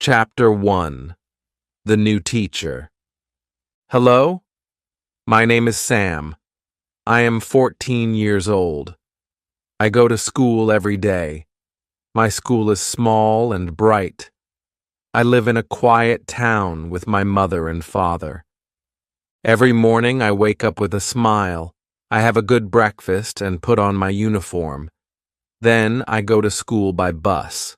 Chapter 1. The New Teacher. Hello? My name is Sam. I am 14 years old. I go to school every day. My school is small and bright. I live in a quiet town with my mother and father. Every morning I wake up with a smile. I have a good breakfast and put on my uniform. Then I go to school by bus.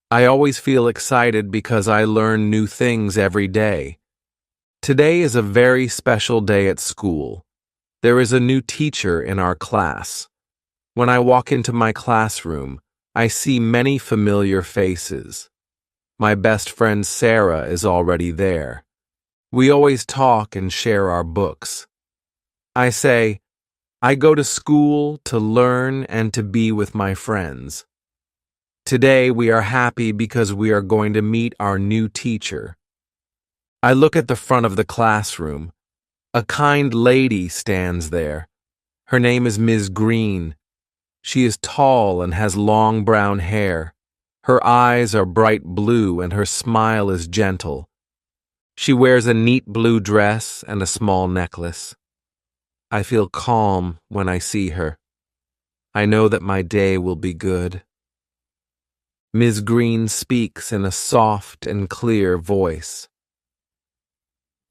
I always feel excited because I learn new things every day. Today is a very special day at school. There is a new teacher in our class. When I walk into my classroom, I see many familiar faces. My best friend Sarah is already there. We always talk and share our books. I say, I go to school to learn and to be with my friends. Today we are happy because we are going to meet our new teacher. I look at the front of the classroom. A kind lady stands there. Her name is Ms. Green. She is tall and has long brown hair. Her eyes are bright blue and her smile is gentle. She wears a neat blue dress and a small necklace. I feel calm when I see her. I know that my day will be good. Ms. Green speaks in a soft and clear voice.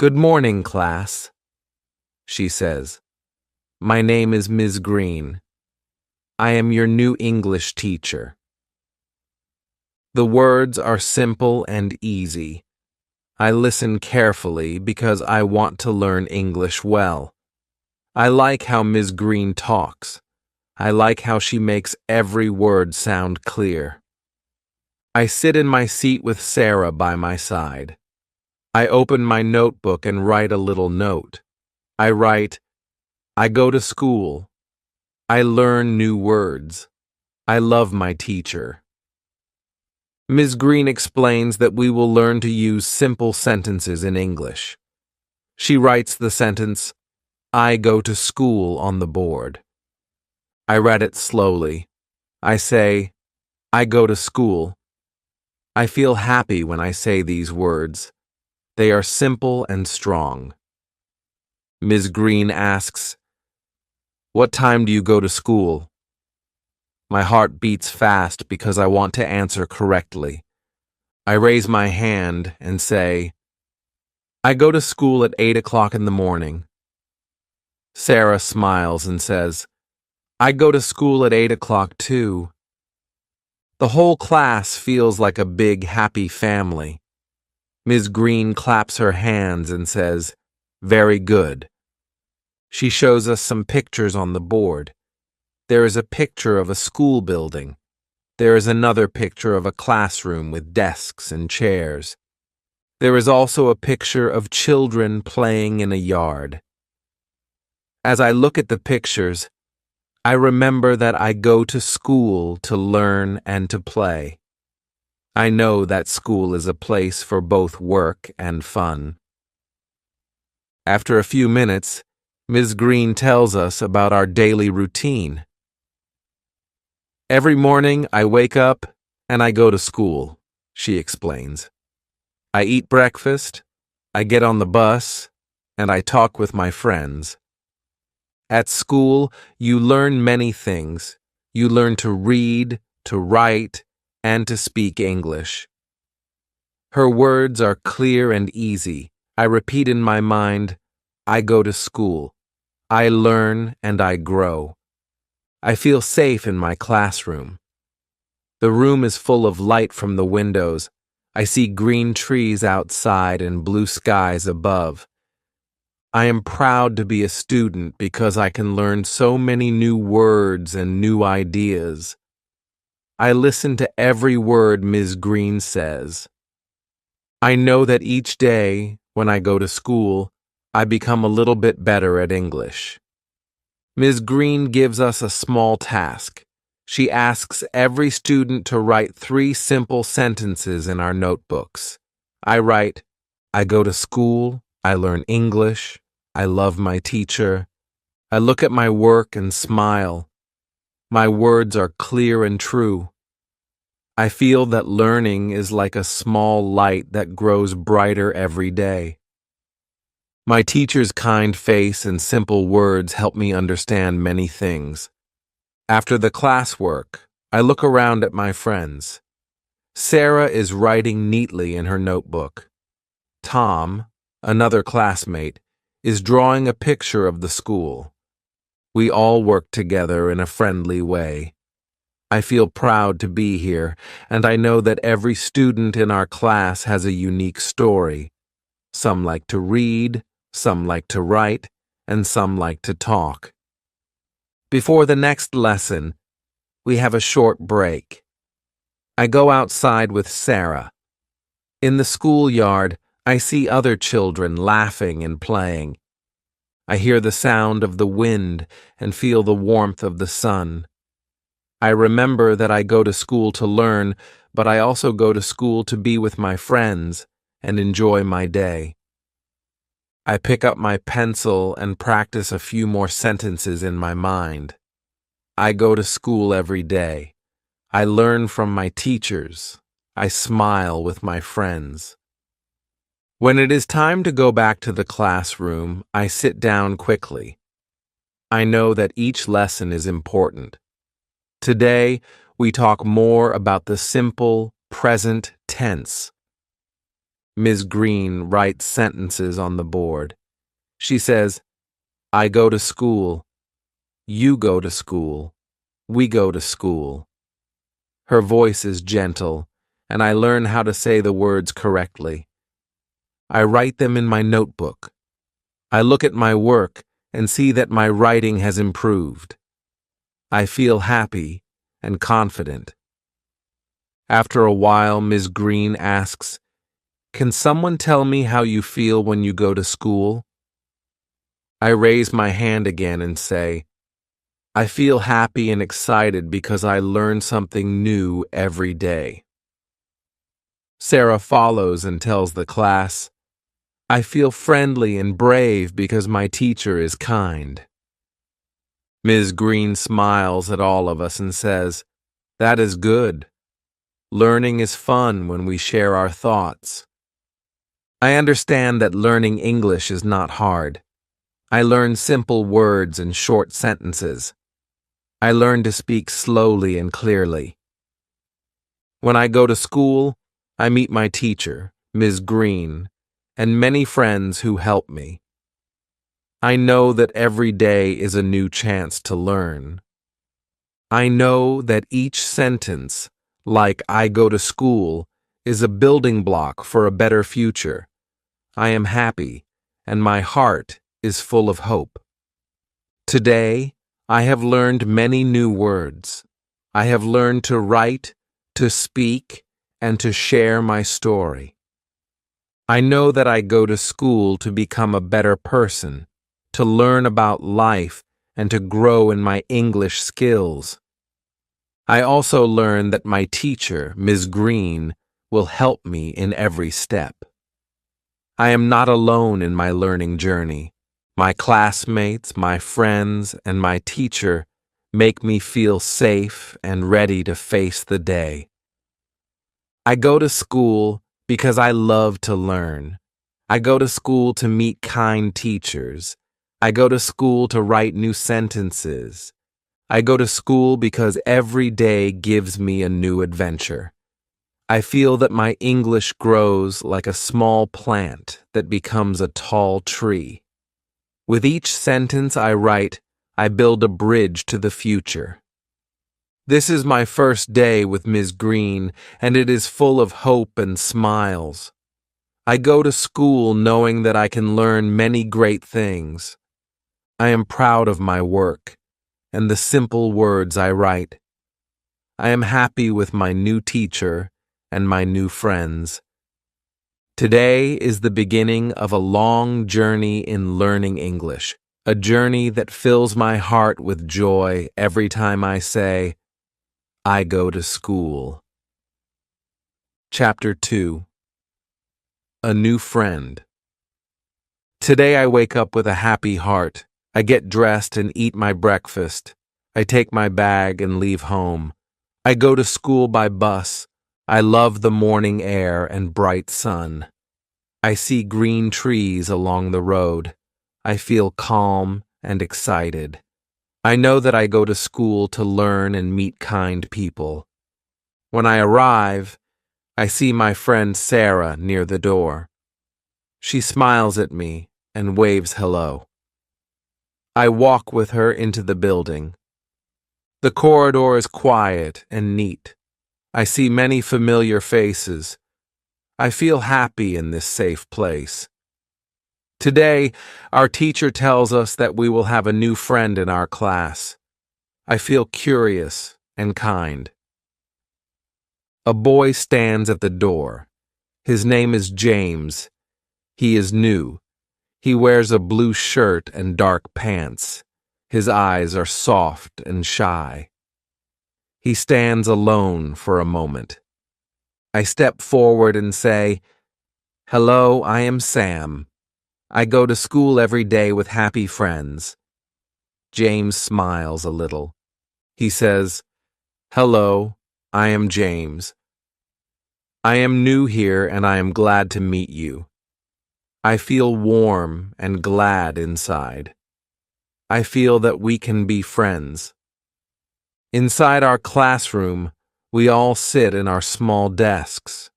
Good morning, class, she says. My name is Ms. Green. I am your new English teacher. The words are simple and easy. I listen carefully because I want to learn English well. I like how Ms. Green talks. I like how she makes every word sound clear. I sit in my seat with Sarah by my side. I open my notebook and write a little note. I write, I go to school. I learn new words. I love my teacher. Ms. Green explains that we will learn to use simple sentences in English. She writes the sentence, I go to school on the board. I read it slowly. I say, I go to school. I feel happy when I say these words. They are simple and strong. Ms. Green asks, What time do you go to school? My heart beats fast because I want to answer correctly. I raise my hand and say, I go to school at 8 o'clock in the morning. Sarah smiles and says, I go to school at 8 o'clock too. The whole class feels like a big, happy family. Ms. Green claps her hands and says, Very good. She shows us some pictures on the board. There is a picture of a school building. There is another picture of a classroom with desks and chairs. There is also a picture of children playing in a yard. As I look at the pictures, I remember that I go to school to learn and to play. I know that school is a place for both work and fun. After a few minutes, Ms. Green tells us about our daily routine. Every morning I wake up and I go to school, she explains. I eat breakfast, I get on the bus, and I talk with my friends. At school, you learn many things. You learn to read, to write, and to speak English. Her words are clear and easy. I repeat in my mind, I go to school. I learn and I grow. I feel safe in my classroom. The room is full of light from the windows. I see green trees outside and blue skies above. I am proud to be a student because I can learn so many new words and new ideas. I listen to every word Ms. Green says. I know that each day, when I go to school, I become a little bit better at English. Ms. Green gives us a small task. She asks every student to write 3 simple sentences in our notebooks. I write, I go to school, I learn English, I love my teacher. I look at my work and smile. My words are clear and true. I feel that learning is like a small light that grows brighter every day. My teacher's kind face and simple words help me understand many things. After the classwork, I look around at my friends. Sarah is writing neatly in her notebook. Tom, another classmate, is drawing a picture of the school. We all work together in a friendly way. I feel proud to be here, and I know that every student in our class has a unique story. Some like to read, some like to write, and some like to talk. Before the next lesson, we have a short break. I go outside with Sarah. In the schoolyard, I see other children laughing and playing. I hear the sound of the wind and feel the warmth of the sun. I remember that I go to school to learn, but I also go to school to be with my friends and enjoy my day. I pick up my pencil and practice a few more sentences in my mind. I go to school every day. I learn from my teachers. I smile with my friends. When it is time to go back to the classroom, I sit down quickly. I know that each lesson is important. Today, we talk more about the simple present tense. Ms. Green writes sentences on the board. She says, I go to school. You go to school. We go to school. Her voice is gentle, and I learn how to say the words correctly. I write them in my notebook. I look at my work and see that my writing has improved. I feel happy and confident. After a while, Ms. Green asks, Can someone tell me how you feel when you go to school? I raise my hand again and say, I feel happy and excited because I learn something new every day. Sarah follows and tells the class, I feel friendly and brave because my teacher is kind. Ms. Green smiles at all of us and says, That is good. Learning is fun when we share our thoughts. I understand that learning English is not hard. I learn simple words and short sentences. I learn to speak slowly and clearly. When I go to school, I meet my teacher, Ms. Green, and many friends who help me. I know that every day is a new chance to learn. I know that each sentence, like I go to school, is a building block for a better future. I am happy, and my heart is full of hope. Today, I have learned many new words. I have learned to write, to speak, and to share my story. I know that I go to school to become a better person, to learn about life, and to grow in my English skills. I also learn that my teacher, Ms. Green, will help me in every step. I am not alone in my learning journey. My classmates, my friends, and my teacher make me feel safe and ready to face the day. I go to school because I love to learn. I go to school to meet kind teachers. I go to school to write new sentences. I go to school because every day gives me a new adventure. I feel that my English grows like a small plant that becomes a tall tree. With each sentence I write, I build a bridge to the future. This is my first day with Ms. Green, and it is full of hope and smiles. I go to school knowing that I can learn many great things. I am proud of my work and the simple words I write. I am happy with my new teacher and my new friends. Today is the beginning of a long journey in learning English, a journey that fills my heart with joy every time I say, I go to school. Chapter 2. A New Friend. Today I wake up with a happy heart. I get dressed and eat my breakfast. I take my bag and leave home. I go to school by bus. I love the morning air and bright sun. I see green trees along the road. I feel calm and excited. I know that I go to school to learn and meet kind people. When I arrive, I see my friend Sarah near the door. She smiles at me and waves hello. I walk with her into the building. The corridor is quiet and neat. I see many familiar faces. I feel happy in this safe place. Today, our teacher tells us that we will have a new friend in our class. I feel curious and kind. A boy stands at the door. His name is James. He is new. He wears a blue shirt and dark pants. His eyes are soft and shy. He stands alone for a moment. I step forward and say, "Hello, I am Sam. I go to school every day with happy friends." James smiles a little. He says, "Hello, I am James. I am new here and I am glad to meet you. I feel warm and glad inside. I feel that we can be friends." Inside our classroom, we all sit in our small desks.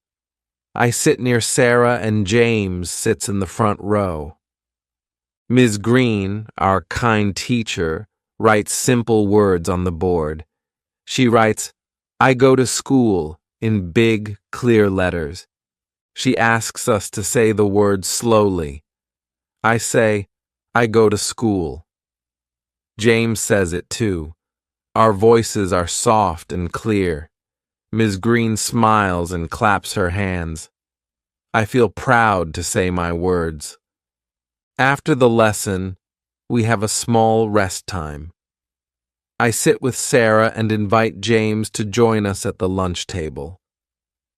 I sit near Sarah and James sits in the front row. Ms. Green, our kind teacher, writes simple words on the board. She writes, "I go to school," in big, clear letters. She asks us to say the words slowly. I say, "I go to school." James says it too. Our voices are soft and clear. Ms. Green smiles and claps her hands. I feel proud to say my words. After the lesson, we have a small rest time. I sit with Sarah and invite James to join us at the lunch table.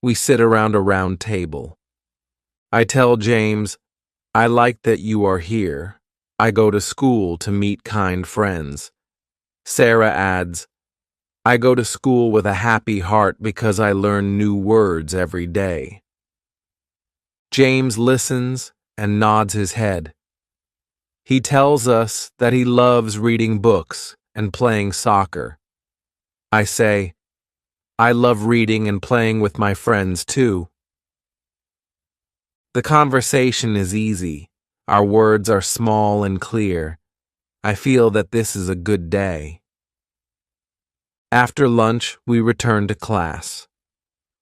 We sit around a round table. I tell James, "I like that you are here. I go to school to meet kind friends." Sarah adds, "I go to school with a happy heart because I learn new words every day." James listens and nods his head. He tells us that he loves reading books and playing soccer. I say, "I love reading and playing with my friends too." The conversation is easy. Our words are small and clear. I feel that this is a good day. After lunch, we return to class.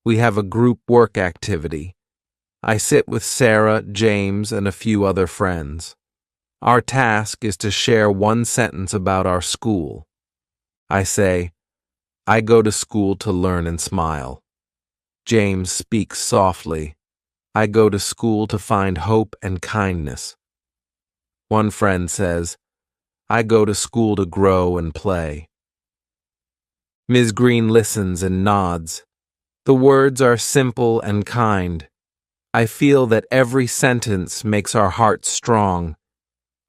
We have a group work activity. I sit with Sarah, James, and a few other friends. Our task is to share one sentence about our school. I say, "I go to school to learn and smile." James speaks softly. "I go to school to find hope and kindness." One friend says, "I go to school to grow and play." Ms. Green listens and nods. The words are simple and kind. I feel that every sentence makes our hearts strong.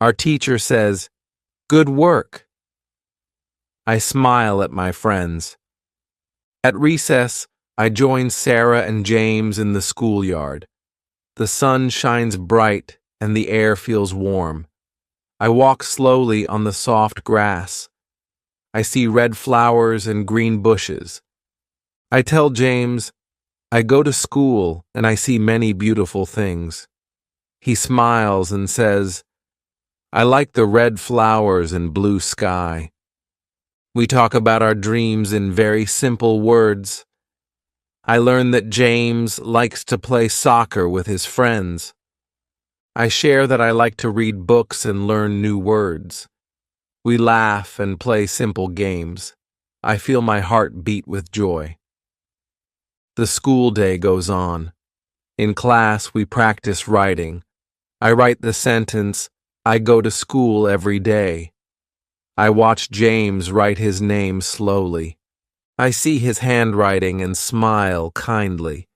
Our teacher says, "Good work." I smile at my friends. At recess, I join Sarah and James in the schoolyard. The sun shines bright and the air feels warm. I walk slowly on the soft grass. I see red flowers and green bushes. I tell James, "I go to school and I see many beautiful things." He smiles and says, "I like the red flowers and blue sky." We talk about our dreams in very simple words. I learn that James likes to play soccer with his friends. I share that I like to read books and learn new words. We laugh and play simple games. I feel my heart beat with joy. The school day goes on. In class, we practice writing. I write the sentence, "I go to school every day." I watch James write his name slowly. I see his handwriting and smile kindly.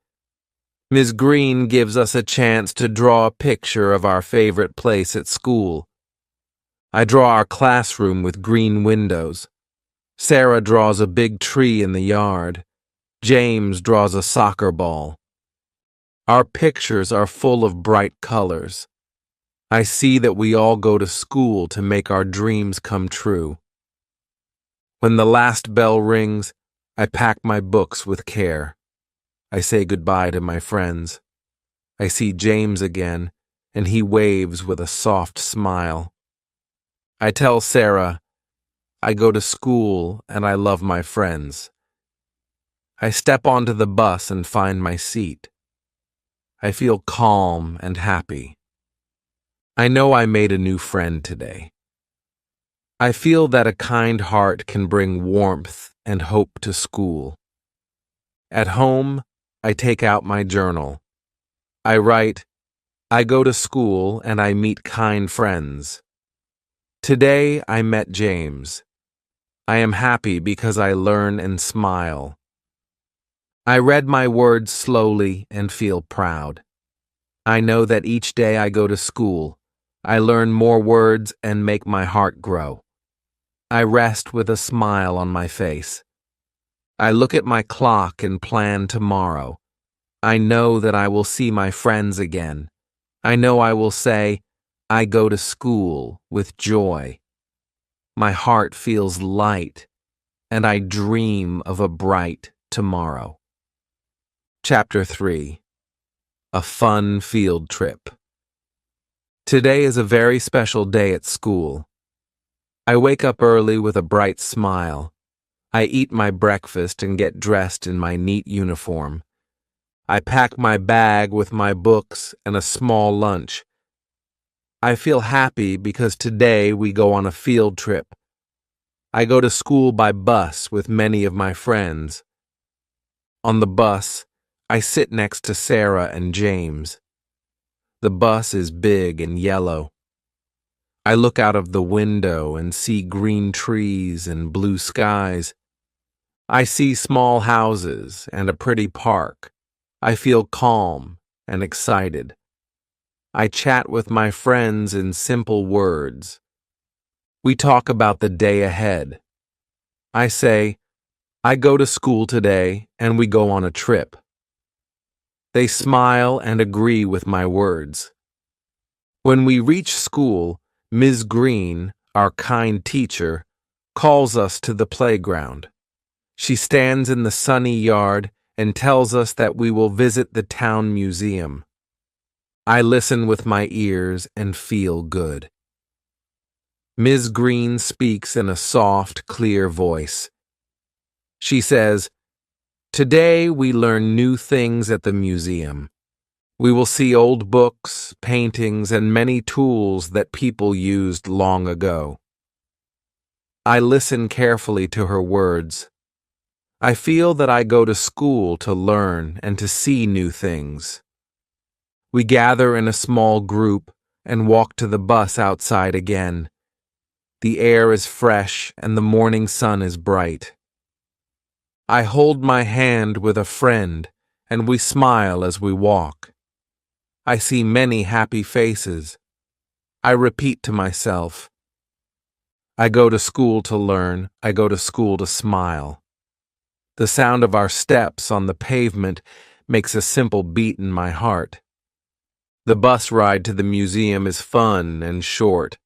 Ms. Green gives us a chance to draw a picture of our favorite place at school. I draw our classroom with green windows. Sarah draws a big tree in the yard. James draws a soccer ball. Our pictures are full of bright colors. I see that we all go to school to make our dreams come true. When the last bell rings, I pack my books with care. I say goodbye to my friends. I see James again, and he waves with a soft smile. I tell Sarah, I go to school and I love my friends. I step onto the bus and find my seat. I feel calm and happy. I know I made a new friend today. I feel that a kind heart can bring warmth and hope to school. At home, I take out my journal. I write, I go to school and I meet kind friends. Today I met James. I am happy because I learn and smile. I read my words slowly and feel proud. I know that each day I go to school, I learn more words and make my heart grow. I rest with a smile on my face. I look at my clock and plan tomorrow. I know that I will see my friends again. I know I will say, I go to school with joy. My heart feels light, and I dream of a bright tomorrow. Chapter 3. A Fun Field Trip. Today is a very special day at school. I wake up early with a bright smile. I eat my breakfast and get dressed in my neat uniform. I pack my bag with my books and a small lunch. I feel happy because today we go on a field trip. I go to school by bus with many of my friends. On the bus, I sit next to Sarah and James. The bus is big and yellow. I look out of the window and see green trees and blue skies. I see small houses and a pretty park. I feel calm and excited. I chat with my friends in simple words. We talk about the day ahead. I say, I go to school today and we go on a trip. They smile and agree with my words. When we reach school, Ms. Green, our kind teacher, calls us to the playground. She stands in the sunny yard and tells us that we will visit the town museum. I listen with my ears and feel good. Ms. Green speaks in a soft, clear voice. She says, Today we learn new things at the museum. We will see old books, paintings, and many tools that people used long ago. I listen carefully to her words. I feel that I go to school to learn and to see new things. We gather in a small group and walk to the bus outside again. The air is fresh and the morning sun is bright. I hold my hand with a friend and we smile as we walk. I see many happy faces. I repeat to myself, I go to school to learn, I go to school to smile. The sound of our steps on the pavement makes a simple beat in my heart. The bus ride to the museum is fun and short.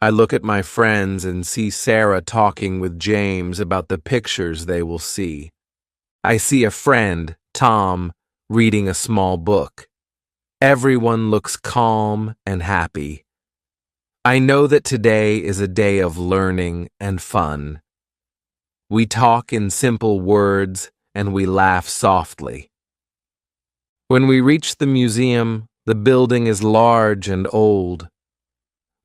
I look at my friends and see Sarah talking with James about the pictures they will see. I see a friend, Tom, reading a small book. Everyone looks calm and happy. I know that today is a day of learning and fun. We talk in simple words and we laugh softly. When we reach the museum, the building is large and old.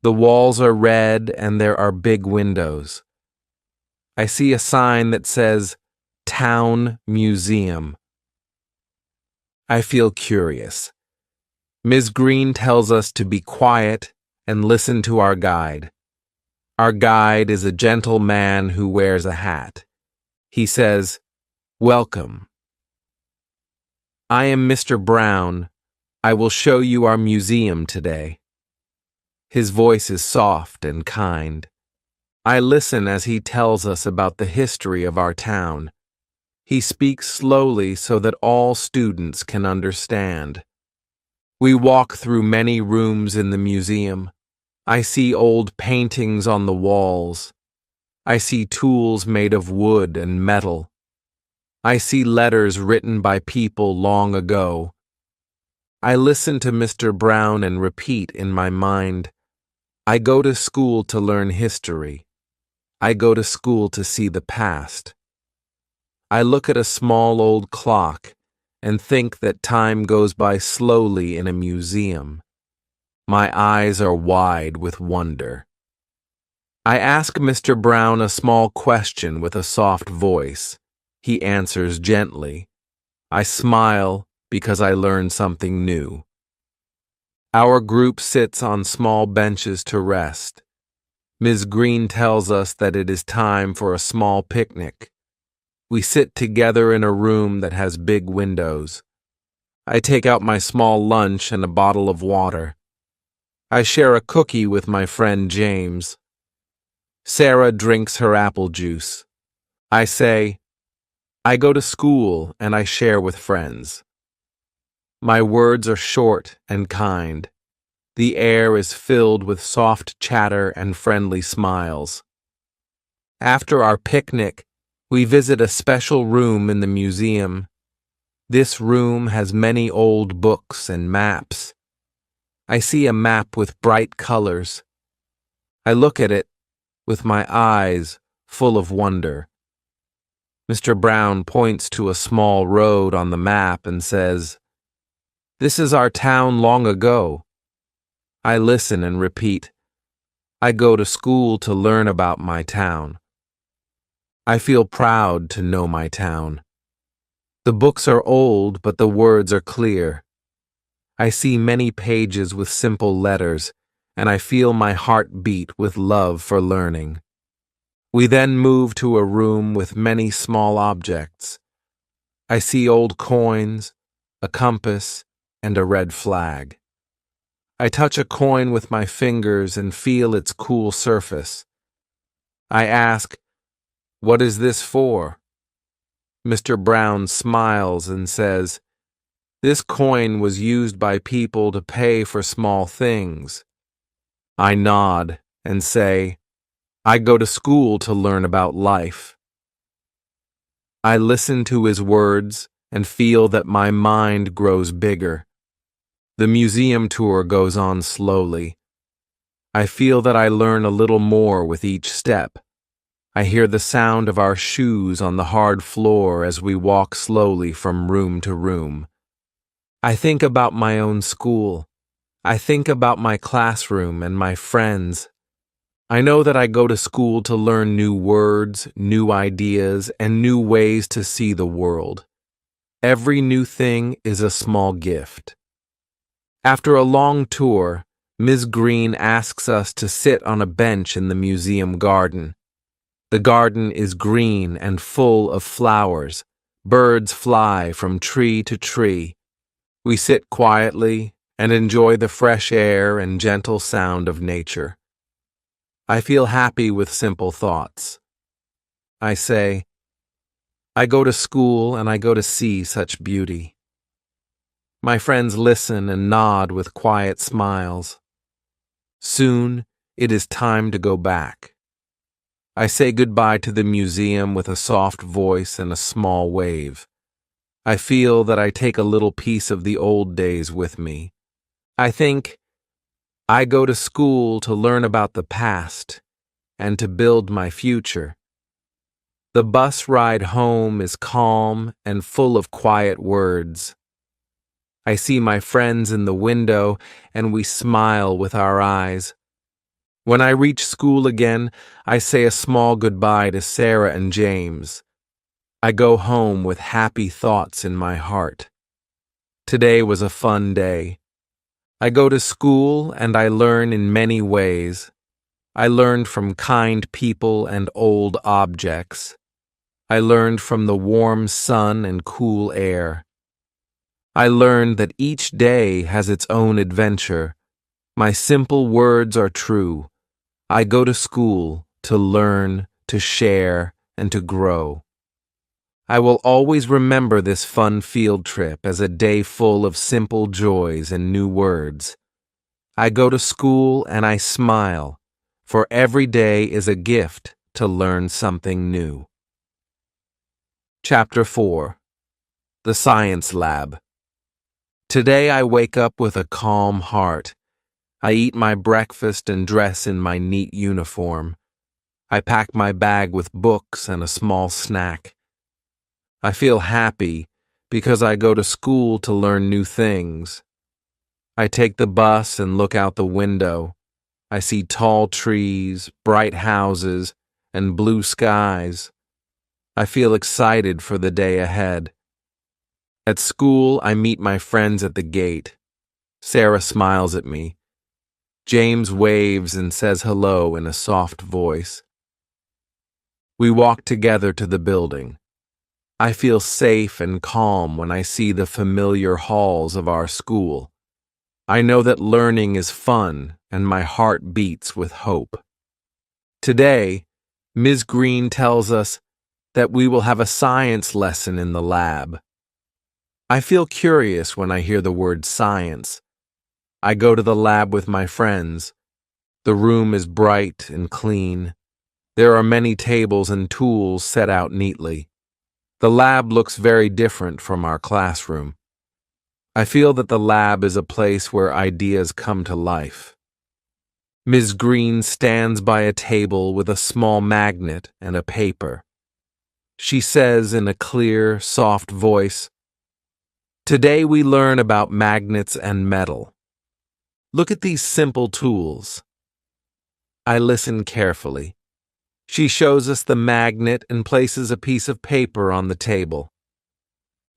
The walls are red and there are big windows. I see a sign that says, Town Museum. I feel curious. Ms. Green tells us to be quiet and listen to our guide. Our guide is a gentle man who wears a hat. He says, Welcome. I am Mr. Brown. I will show you our museum today. His voice is soft and kind. I listen as he tells us about the history of our town. He speaks slowly so that all students can understand. We walk through many rooms in the museum. I see old paintings on the walls. I see tools made of wood and metal. I see letters written by people long ago. I listen to Mr. Brown and repeat in my mind, I go to school to learn history. I go to school to see the past. I look at a small old clock and think that time goes by slowly in a museum. My eyes are wide with wonder. I ask Mr. Brown a small question with a soft voice. He answers gently. I smile because I learn something new. Our group sits on small benches to rest. Ms. Green tells us that it is time for a small picnic. We sit together in a room that has big windows. I take out my small lunch and a bottle of water. I share a cookie with my friend James. Sarah drinks her apple juice. I say, I go to school and I share with friends. My words are short and kind. The air is filled with soft chatter and friendly smiles. After our picnic, we visit a special room in the museum. This room has many old books and maps. I see a map with bright colors. I look at it with my eyes full of wonder. Mr. Brown points to a small road on the map and says, This is our town long ago. I listen and repeat, I go to school to learn about my town. I feel proud to know my town. The books are old, but the words are clear. I see many pages with simple letters, and I feel my heart beat with love for learning. We then move to a room with many small objects. I see old coins, a compass, and a red flag. I touch a coin with my fingers and feel its cool surface. I ask, What is this for? Mr. Brown smiles and says, This coin was used by people to pay for small things. I nod and say, I go to school to learn about life. I listen to his words and feel that my mind grows bigger. The museum tour goes on slowly. I feel that I learn a little more with each step. I hear the sound of our shoes on the hard floor as we walk slowly from room to room. I think about my own school. I think about my classroom and my friends. I know that I go to school to learn new words, new ideas, and new ways to see the world. Every new thing is a small gift. After a long tour, Ms. Green asks us to sit on a bench in the museum garden. The garden is green and full of flowers. Birds fly from tree to tree. We sit quietly and enjoy the fresh air and gentle sound of nature. I feel happy with simple thoughts. I say, I go to school and I go to see such beauty. My friends listen and nod with quiet smiles. Soon, it is time to go back. I say goodbye to the museum with a soft voice and a small wave. I feel that I take a little piece of the old days with me. I think, I go to school to learn about the past and to build my future. The bus ride home is calm and full of quiet words. I see my friends in the window and we smile with our eyes. When I reach school again, I say a small goodbye to Sarah and James. I go home with happy thoughts in my heart. Today was a fun day. I go to school and I learn in many ways. I learned from kind people and old objects. I learned from the warm sun and cool air. I learned that each day has its own adventure. My simple words are true. I go to school to learn, to share, and to grow. I will always remember this fun field trip as a day full of simple joys and new words. I go to school and I smile, for every day is a gift to learn something new. Chapter 4. The Science Lab. Today I wake up with a calm heart. I eat my breakfast and dress in my neat uniform. I pack my bag with books and a small snack. I feel happy because I go to school to learn new things. I take the bus and look out the window. I see tall trees, bright houses, and blue skies. I feel excited for the day ahead. At school, I meet my friends at the gate. Sarah smiles at me. James waves and says hello in a soft voice. We walk together to the building. I feel safe and calm when I see the familiar halls of our school. I know that learning is fun, and my heart beats with hope. Today, Ms. Green tells us that we will have a science lesson in the lab. I feel curious when I hear the word science. I go to the lab with my friends. The room is bright and clean. There are many tables and tools set out neatly. The lab looks very different from our classroom. I feel that the lab is a place where ideas come to life. Ms. Green stands by a table with a small magnet and a paper. She says in a clear, soft voice, "Today we learn about magnets and metal. Look at these simple tools." I listen carefully. She shows us the magnet and places a piece of paper on the table.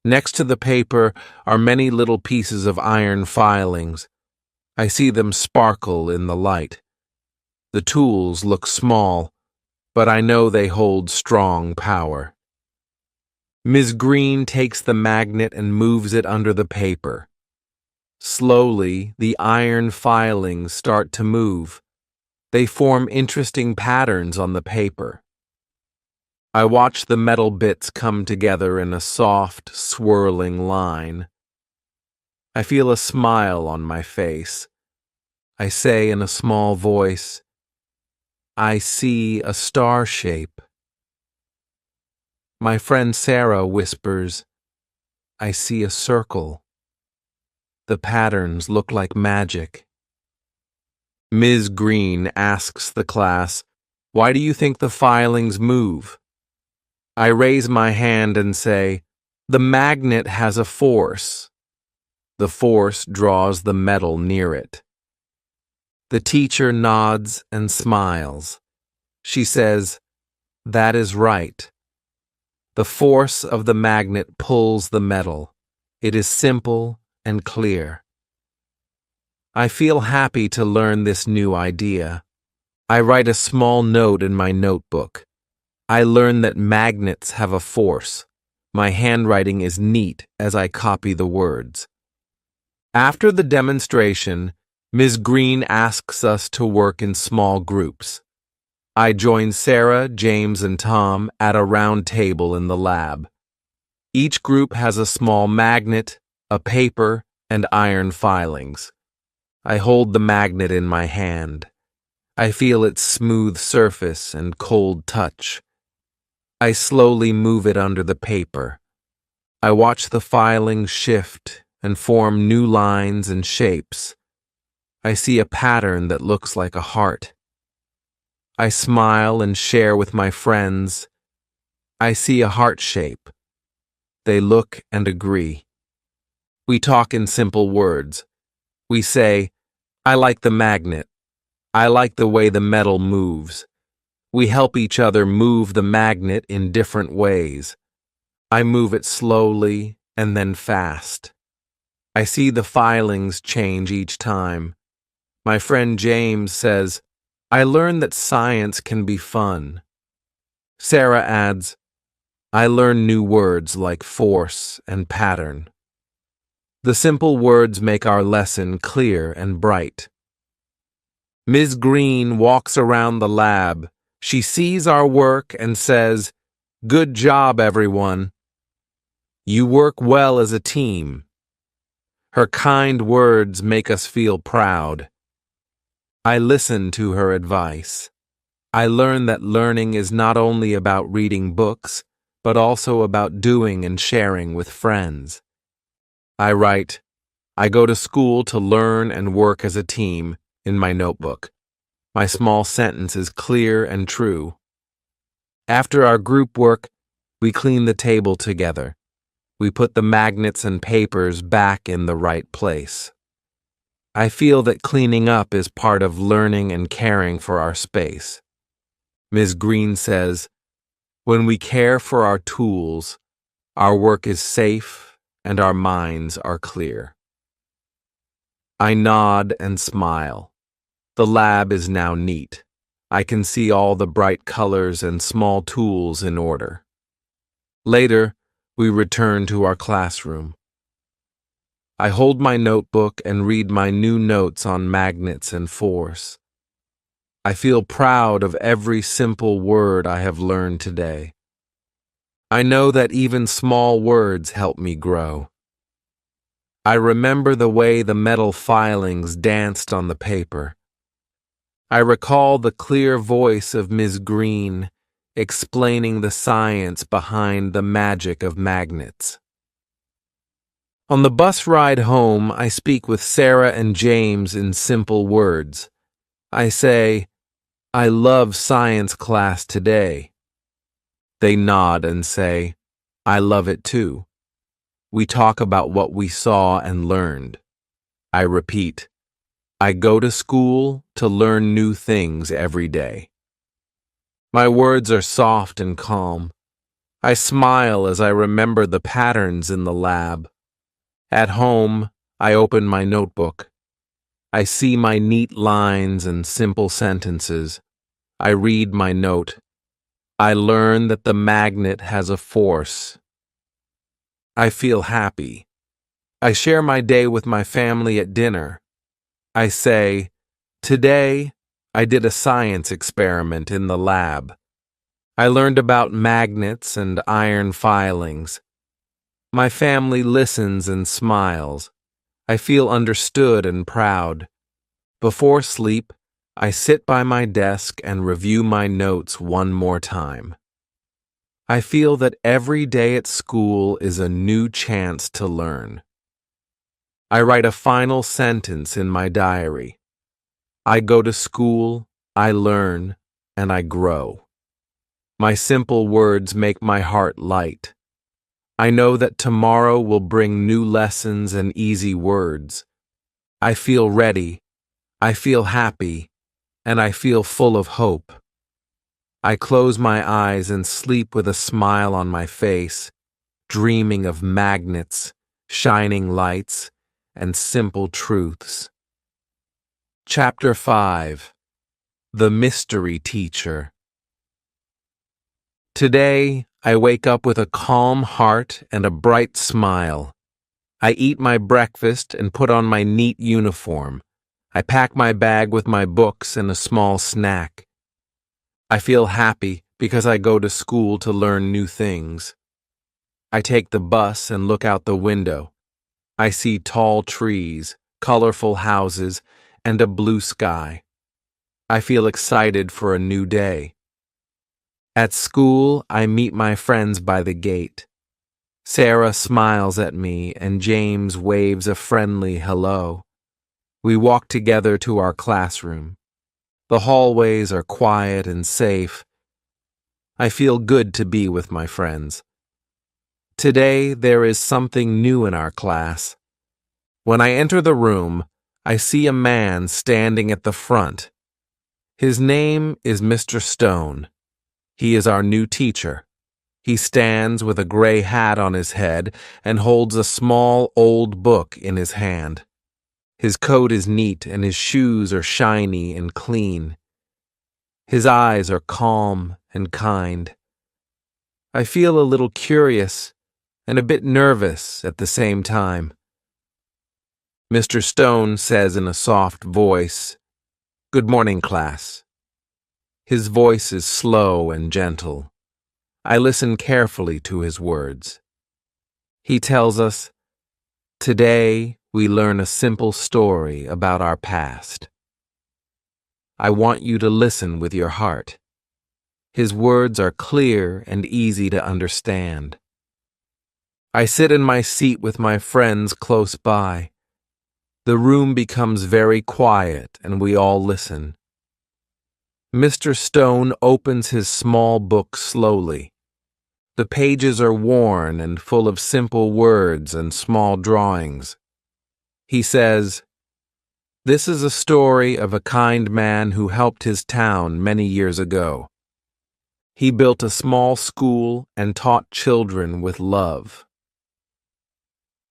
Next to the paper are many little pieces of iron filings. I see them sparkle in the light. The tools look small, but I know they hold strong power. Ms. Green takes the magnet and moves it under the paper. Slowly, the iron filings start to move. They form interesting patterns on the paper. I watch the metal bits come together in a soft, swirling line. I feel a smile on my face. I say in a small voice, "I see a star shape." My friend Sarah whispers, "I see a circle." The patterns look like magic. Ms. Green asks the class, "Why do you think the filings move?" I raise my hand and say, "The magnet has a force." The force draws the metal near it. The teacher nods and smiles. She says, "That is right. The force of the magnet pulls the metal. It is simple and clear." I feel happy to learn this new idea. I write a small note in my notebook. I learn that magnets have a force. My handwriting is neat as I copy the words. After the demonstration, Ms. Green asks us to work in small groups. I join Sarah, James, and Tom at a round table in the lab. Each group has a small magnet, a paper, and iron filings. I hold the magnet in my hand. I feel its smooth surface and cold touch. I slowly move it under the paper. I watch the filings shift and form new lines and shapes. I see a pattern that looks like a heart. I smile and share with my friends. I see a heart shape. They look and agree. We talk in simple words. We say, "I like the magnet. I like the way the metal moves." We help each other move the magnet in different ways. I move it slowly and then fast. I see the filings change each time. My friend James says, "I learned that science can be fun." Sarah adds, "I learn new words like force and pattern." The simple words make our lesson clear and bright. Ms. Green walks around the lab, She sees our work and says, "Good job, everyone. You work well as a team." Her kind words make us feel proud. I listen to her advice. I learn that learning is not only about reading books, but also about doing and sharing with friends. I write, "I go to school to learn and work as a team," in my notebook. My small sentence is clear and true. After our group work, we clean the table together. We put the magnets and papers back in the right place. I feel that cleaning up is part of learning and caring for our space. Ms. Green says, "When we care for our tools, our work is safe and our minds are clear." I nod and smile. The lab is now neat. I can see all the bright colors and small tools in order. Later, we return to our classroom. I hold my notebook and read my new notes on magnets and force. I feel proud of every simple word I have learned today. I know that even small words help me grow. I remember the way the metal filings danced on the paper. I recall the clear voice of Ms. Green explaining the science behind the magic of magnets. On the bus ride home, I speak with Sarah and James in simple words. I say, "I love science class today." They nod and say, "I love it too." We talk about what we saw and learned. I repeat, "I go to school to learn new things every day." My words are soft and calm. I smile as I remember the patterns in the lab. At home, I open my notebook. I see my neat lines and simple sentences. I read my note. I learn that the magnet has a force. I feel happy. I share my day with my family at dinner. I say, "Today, I did a science experiment in the lab. I learned about magnets and iron filings." My family listens and smiles. I feel understood and proud. Before sleep, I sit by my desk and review my notes one more time. I feel that every day at school is a new chance to learn. I write a final sentence in my diary. I go to school, I learn, and I grow. My simple words make my heart light. I know that tomorrow will bring new lessons and easy words. I feel ready, I feel happy, and I feel full of hope. I close my eyes and sleep with a smile on my face, dreaming of magnets, shining lights, and simple truths. Chapter 5. The Mystery Teacher. Today, I wake up with a calm heart and a bright smile. I eat my breakfast and put on my neat uniform. I pack my bag with my books and a small snack. I feel happy because I go to school to learn new things. I take the bus and look out the window. I see tall trees, colorful houses, and a blue sky. I feel excited for a new day. At school, I meet my friends by the gate. Sarah smiles at me and James waves a friendly hello. We walk together to our classroom. The hallways are quiet and safe. I feel good to be with my friends. Today, there is something new in our class. When I enter the room, I see a man standing at the front. His name is Mr. Stone. He is our new teacher. He stands with a gray hat on his head and holds a small old book in his hand. His coat is neat and his shoes are shiny and clean. His eyes are calm and kind. I feel a little curious and a bit nervous at the same time. Mr. Stone says in a soft voice, "Good morning, class." His voice is slow and gentle. I listen carefully to his words. He tells us, "Today we learn a simple story about our past." I want you to listen with your heart. His words are clear and easy to understand. I sit in my seat with my friends close by. The room becomes very quiet and we all listen. Mr. Stone opens his small book slowly. The pages are worn and full of simple words and small drawings. He says, "This is a story of a kind man who helped his town many years ago. He built a small school and taught children with love."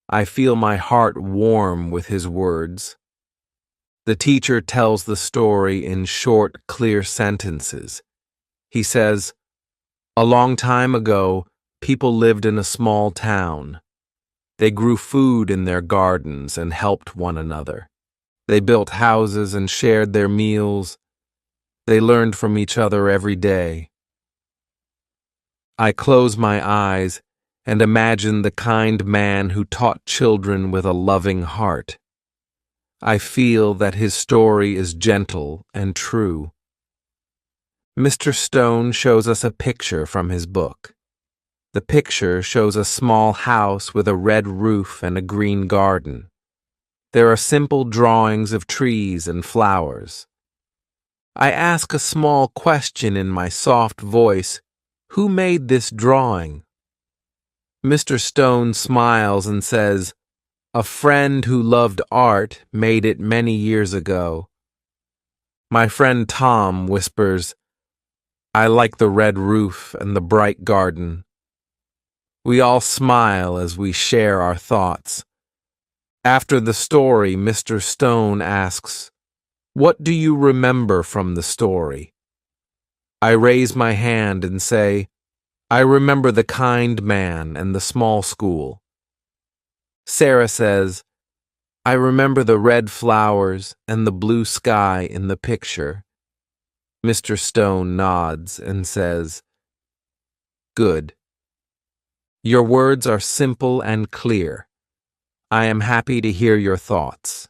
I feel my heart warm with his words. The teacher tells the story in short, clear sentences. He says, "A long time ago, people lived in a small town. They grew food in their gardens and helped one another. They built houses and shared their meals. They learned from each other every day." I close my eyes and imagine the kind man who taught children with a loving heart. I feel that his story is gentle and true. Mr. Stone shows us a picture from his book. The picture shows a small house with a red roof and a green garden. There are simple drawings of trees and flowers. I ask a small question in my soft voice, "Who made this drawing?" Mr. Stone smiles and says, "A friend who loved art made it many years ago." My friend Tom whispers, "I like the red roof and the bright garden." We all smile as we share our thoughts. After the story, Mr. Stone asks, "What do you remember from the story?" I raise my hand and say, "I remember the kind man and the small school." Sarah says, "I remember the red flowers and the blue sky in the picture." Mr. Stone nods and says, "Good. Your words are simple and clear. I am happy to hear your thoughts.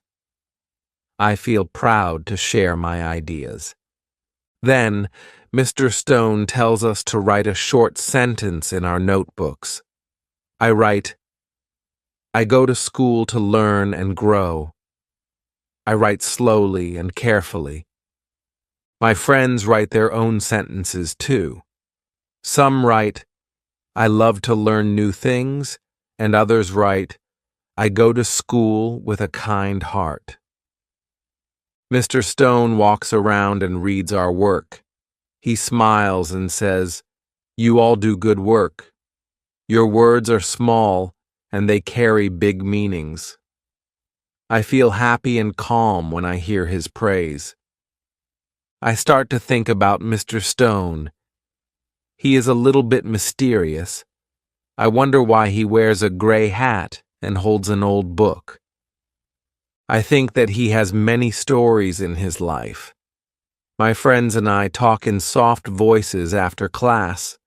I feel proud to share my ideas." Then, Mr. Stone tells us to write a short sentence in our notebooks. I write, "I go to school to learn and grow." I write slowly and carefully. My friends write their own sentences too. Some write, "I love to learn new things," and others write, "I go to school with a kind heart." Mr. Stone walks around and reads our work. He smiles and says, "You all do good work. Your words are small, and they carry big meanings." I feel happy and calm when I hear his praise. I start to think about Mr. Stone. He is a little bit mysterious. I wonder why he wears a gray hat and holds an old book. I think that he has many stories in his life. My friends and I talk in soft voices after class.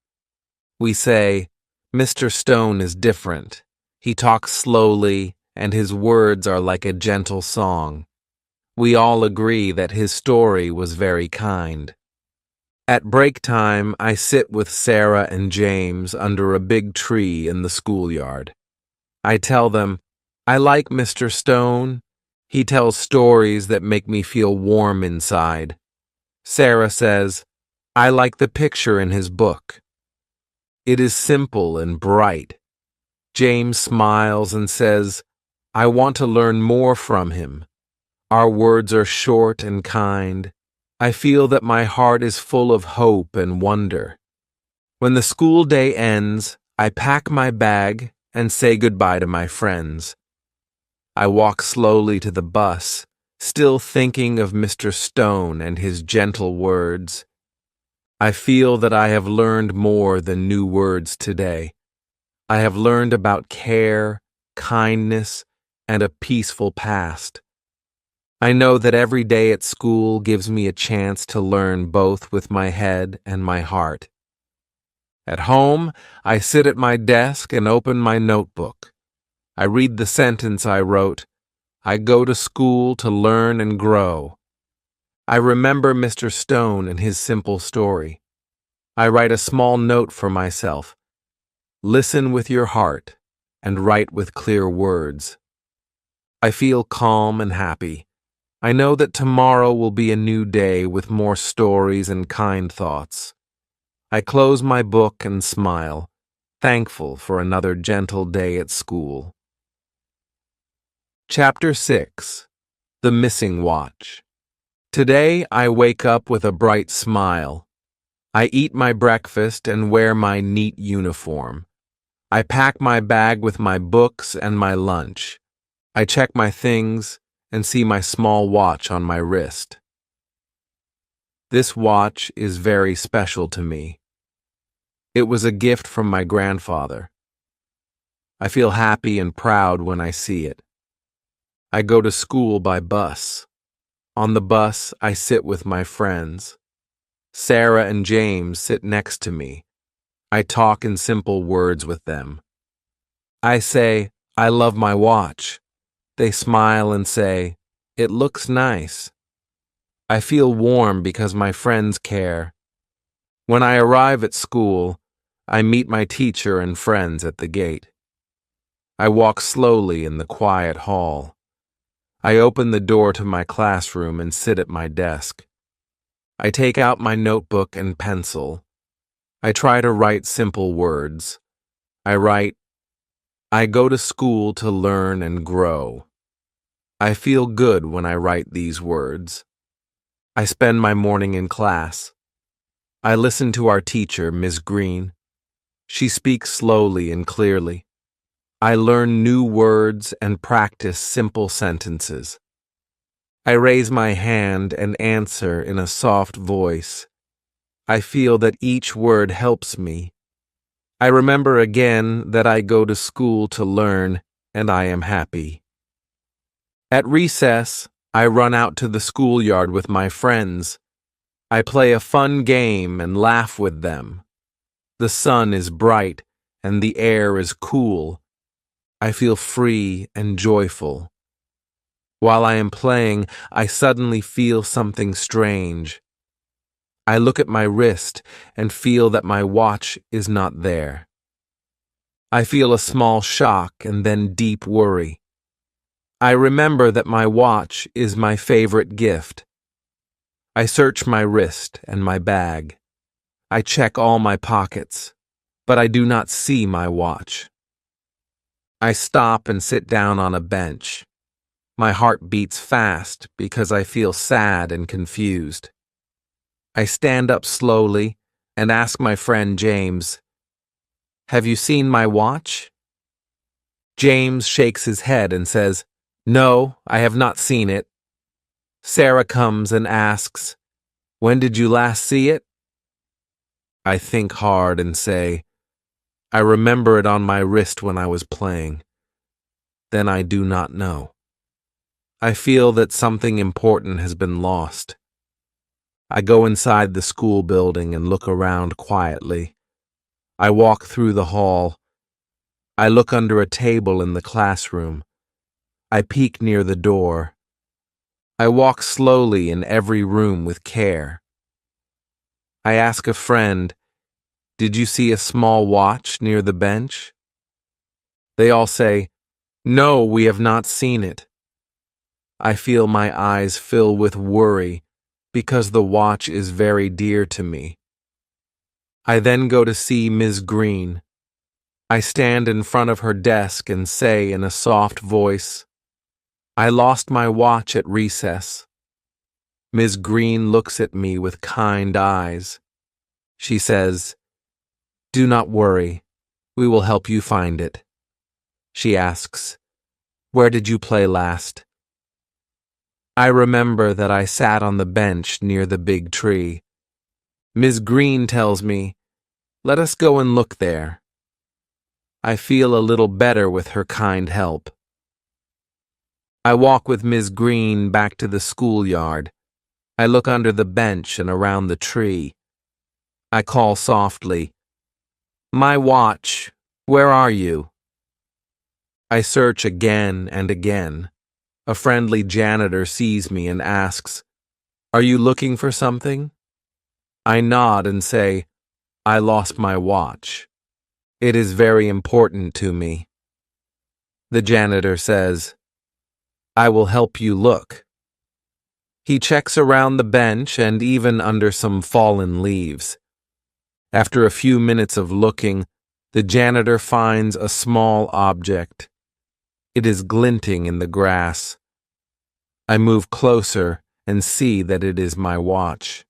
We say, "Mr. Stone is different. He talks slowly, and his words are like a gentle song." We all agree that his story was very kind. At break time, I sit with Sarah and James under a big tree in the schoolyard. I tell them, "I like Mr. Stone. He tells stories that make me feel warm inside." Sarah says, "I like the picture in his book. It is simple and bright." James smiles and says, "I want to learn more from him. Our words are short and kind. I feel that my heart is full of hope and wonder." When the school day ends, I pack my bag and say goodbye to my friends. I walk slowly to the bus, still thinking of Mr. Stone and his gentle words. I feel that I have learned more than new words today. I have learned about care, kindness, and a peaceful past. I know that every day at school gives me a chance to learn both with my head and my heart. At home, I sit at my desk and open my notebook. I read the sentence I wrote. I go to school to learn and grow. I remember Mr. Stone and his simple story. I write a small note for myself. Listen with your heart and write with clear words. I feel calm and happy. I know that tomorrow will be a new day with more stories and kind thoughts. I close my book and smile, thankful for another gentle day at school. Chapter 6. The Missing Watch. Today I wake up with a bright smile. I eat my breakfast and wear my neat uniform. I pack my bag with my books and my lunch. I check my things and see my small watch on my wrist. This watch is very special to me. It was a gift from my grandfather. I feel happy and proud when I see it. I go to school by bus. On the bus, I sit with my friends. Sarah and James sit next to me. I talk in simple words with them. I say, I love my watch. They smile and say, it looks nice. I feel warm because my friends care. When I arrive at school, I meet my teacher and friends at the gate. I walk slowly in the quiet hall. I open the door to my classroom and sit at my desk. I take out my notebook and pencil. I try to write simple words. I write, I go to school to learn and grow. I feel good when I write these words. I spend my morning in class. I listen to our teacher, Miss Green. She speaks slowly and clearly. I learn new words and practice simple sentences. I raise my hand and answer in a soft voice. I feel that each word helps me. I remember again that I go to school to learn, and I am happy. At recess, I run out to the schoolyard with my friends. I play a fun game and laugh with them. The sun is bright and the air is cool. I feel free and joyful. While I am playing, I suddenly feel something strange. I look at my wrist and feel that my watch is not there. I feel a small shock and then deep worry. I remember that my watch is my favorite gift. I search my wrist and my bag. I check all my pockets, but I do not see my watch. I stop and sit down on a bench. My heart beats fast because I feel sad and confused. I stand up slowly and ask my friend James, "Have you seen my watch?" James shakes his head and says, "No, I have not seen it." Sarah comes and asks, "When did you last see it?" I think hard and say, "I remember it on my wrist when I was playing." Then I do not know. I feel that something important has been lost. I go inside the school building and look around quietly. I walk through the hall. I look under a table in the classroom. I peek near the door. I walk slowly in every room with care. I ask a friend, "Did you see a small watch near the bench?" They all say, "No, we have not seen it." I feel my eyes fill with worry because the watch is very dear to me. I then go to see Ms. Green. I stand in front of her desk and say in a soft voice, "I lost my watch at recess." Ms. Green looks at me with kind eyes. She says, "Do not worry. We will help you find it." She asks, "Where did you play last?" I remember that I sat on the bench near the big tree. Ms. Green tells me, "Let us go and look there." I feel a little better with her kind help. I walk with Ms. Green back to the schoolyard. I look under the bench and around the tree. I call softly, "My watch, where are you?" I search again and again. A friendly janitor sees me and asks, "Are you looking for something?" I nod and say, "I lost my watch. It is very important to me." The janitor says, "I will help you look." He checks around the bench and even under some fallen leaves. After a few minutes of looking, the janitor finds a small object. It is glinting in the grass. I move closer and see that it is my watch.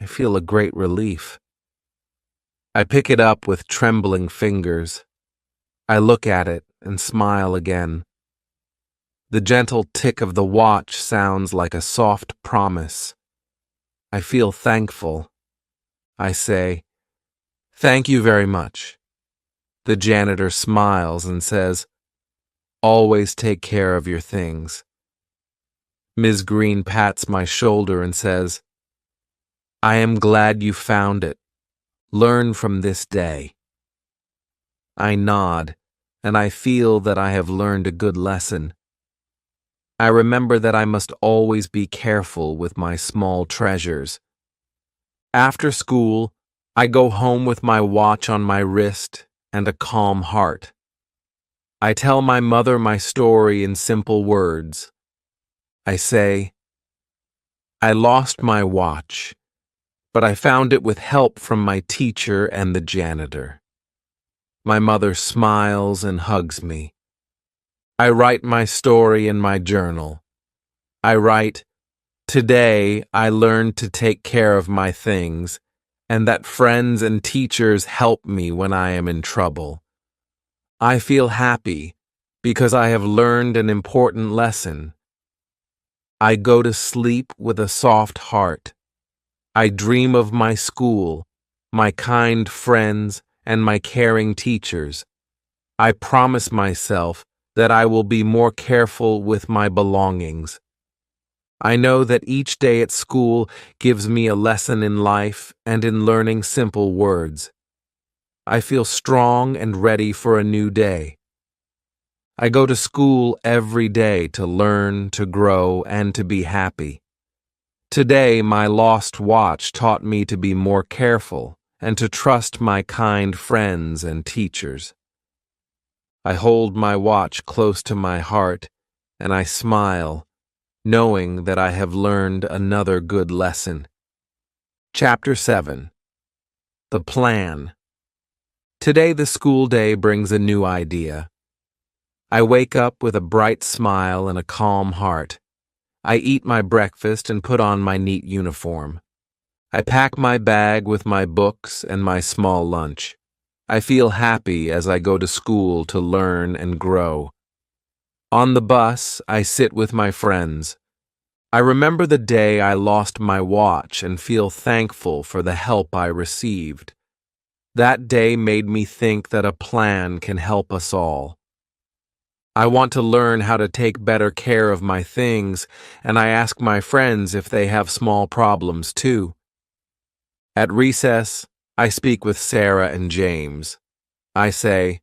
I feel a great relief. I pick it up with trembling fingers. I look at it and smile again. The gentle tick of the watch sounds like a soft promise. I feel thankful. I say, "Thank you very much." The janitor smiles and says, "Always take care of your things." Ms. Green pats my shoulder and says, "I am glad you found it. Learn from this day." I nod, and I feel that I have learned a good lesson. I remember that I must always be careful with my small treasures. After school, I go home with my watch on my wrist and a calm heart. I tell my mother my story in simple words. I say, "I lost my watch, but I found it with help from my teacher and the janitor." My mother smiles and hugs me. I write my story in my journal. I write, "Today I learned to take care of my things, and that friends and teachers help me when I am in trouble. I feel happy because I have learned an important lesson. I go to sleep with a soft heart. I dream of my school, my kind friends, and my caring teachers. I promise myself that I will be more careful with my belongings. I know that each day at school gives me a lesson in life and in learning simple words. I feel strong and ready for a new day. I go to school every day to learn, to grow, and to be happy. Today, my lost watch taught me to be more careful and to trust my kind friends and teachers. I hold my watch close to my heart, and I smile, knowing that I have learned another good lesson. Chapter 7. The Plan. Today the school day brings a new idea. I wake up with a bright smile and a calm heart. I eat my breakfast and put on my neat uniform. I pack my bag with my books and my small lunch. I feel happy as I go to school to learn and grow. On the bus, I sit with my friends. I remember the day I lost my watch and feel thankful for the help I received. That day made me think that a plan can help us all. I want to learn how to take better care of my things, and I ask my friends if they have small problems too. At recess, I speak with Sarah and James. I say,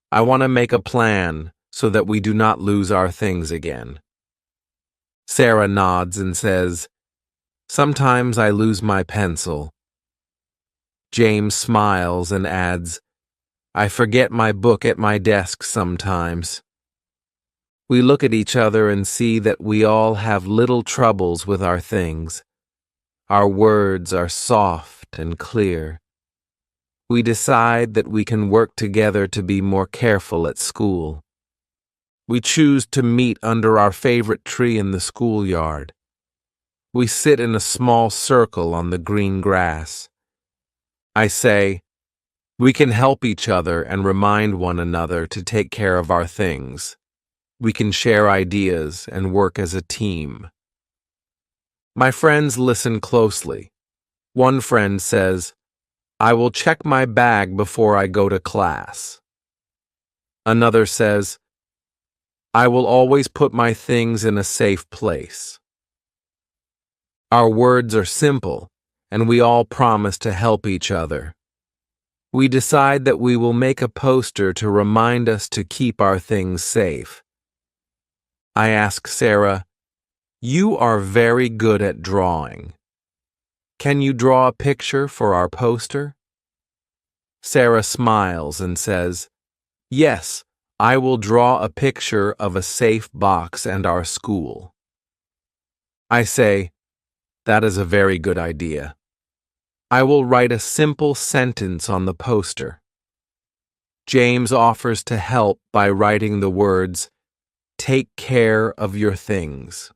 "I want to make a plan so that we do not lose our things again." Sarah nods and says, "Sometimes I lose my pencil." James smiles and adds, "I forget my book at my desk sometimes." We look at each other and see that we all have little troubles with our things. Our words are soft and clear. We decide that we can work together to be more careful at school. We choose to meet under our favorite tree in the schoolyard. We sit in a small circle on the green grass. I say, "We can help each other and remind one another to take care of our things. We can share ideas and work as a team." My friends listen closely. One friend says, "I will check my bag before I go to class." Another says, I will always put my things in a safe place. Our words are simple, and we all promise to help each other. We decide that we will make a poster to remind us to keep our things safe. I ask Sarah, "You are very good at drawing. Can you draw a picture for our poster?" Sarah smiles and says, "Yes, I will draw a picture of a safe box and our school." I say, "That is a very good idea. I will write a simple sentence on the poster." James offers to help by writing the words, "Take care of your things."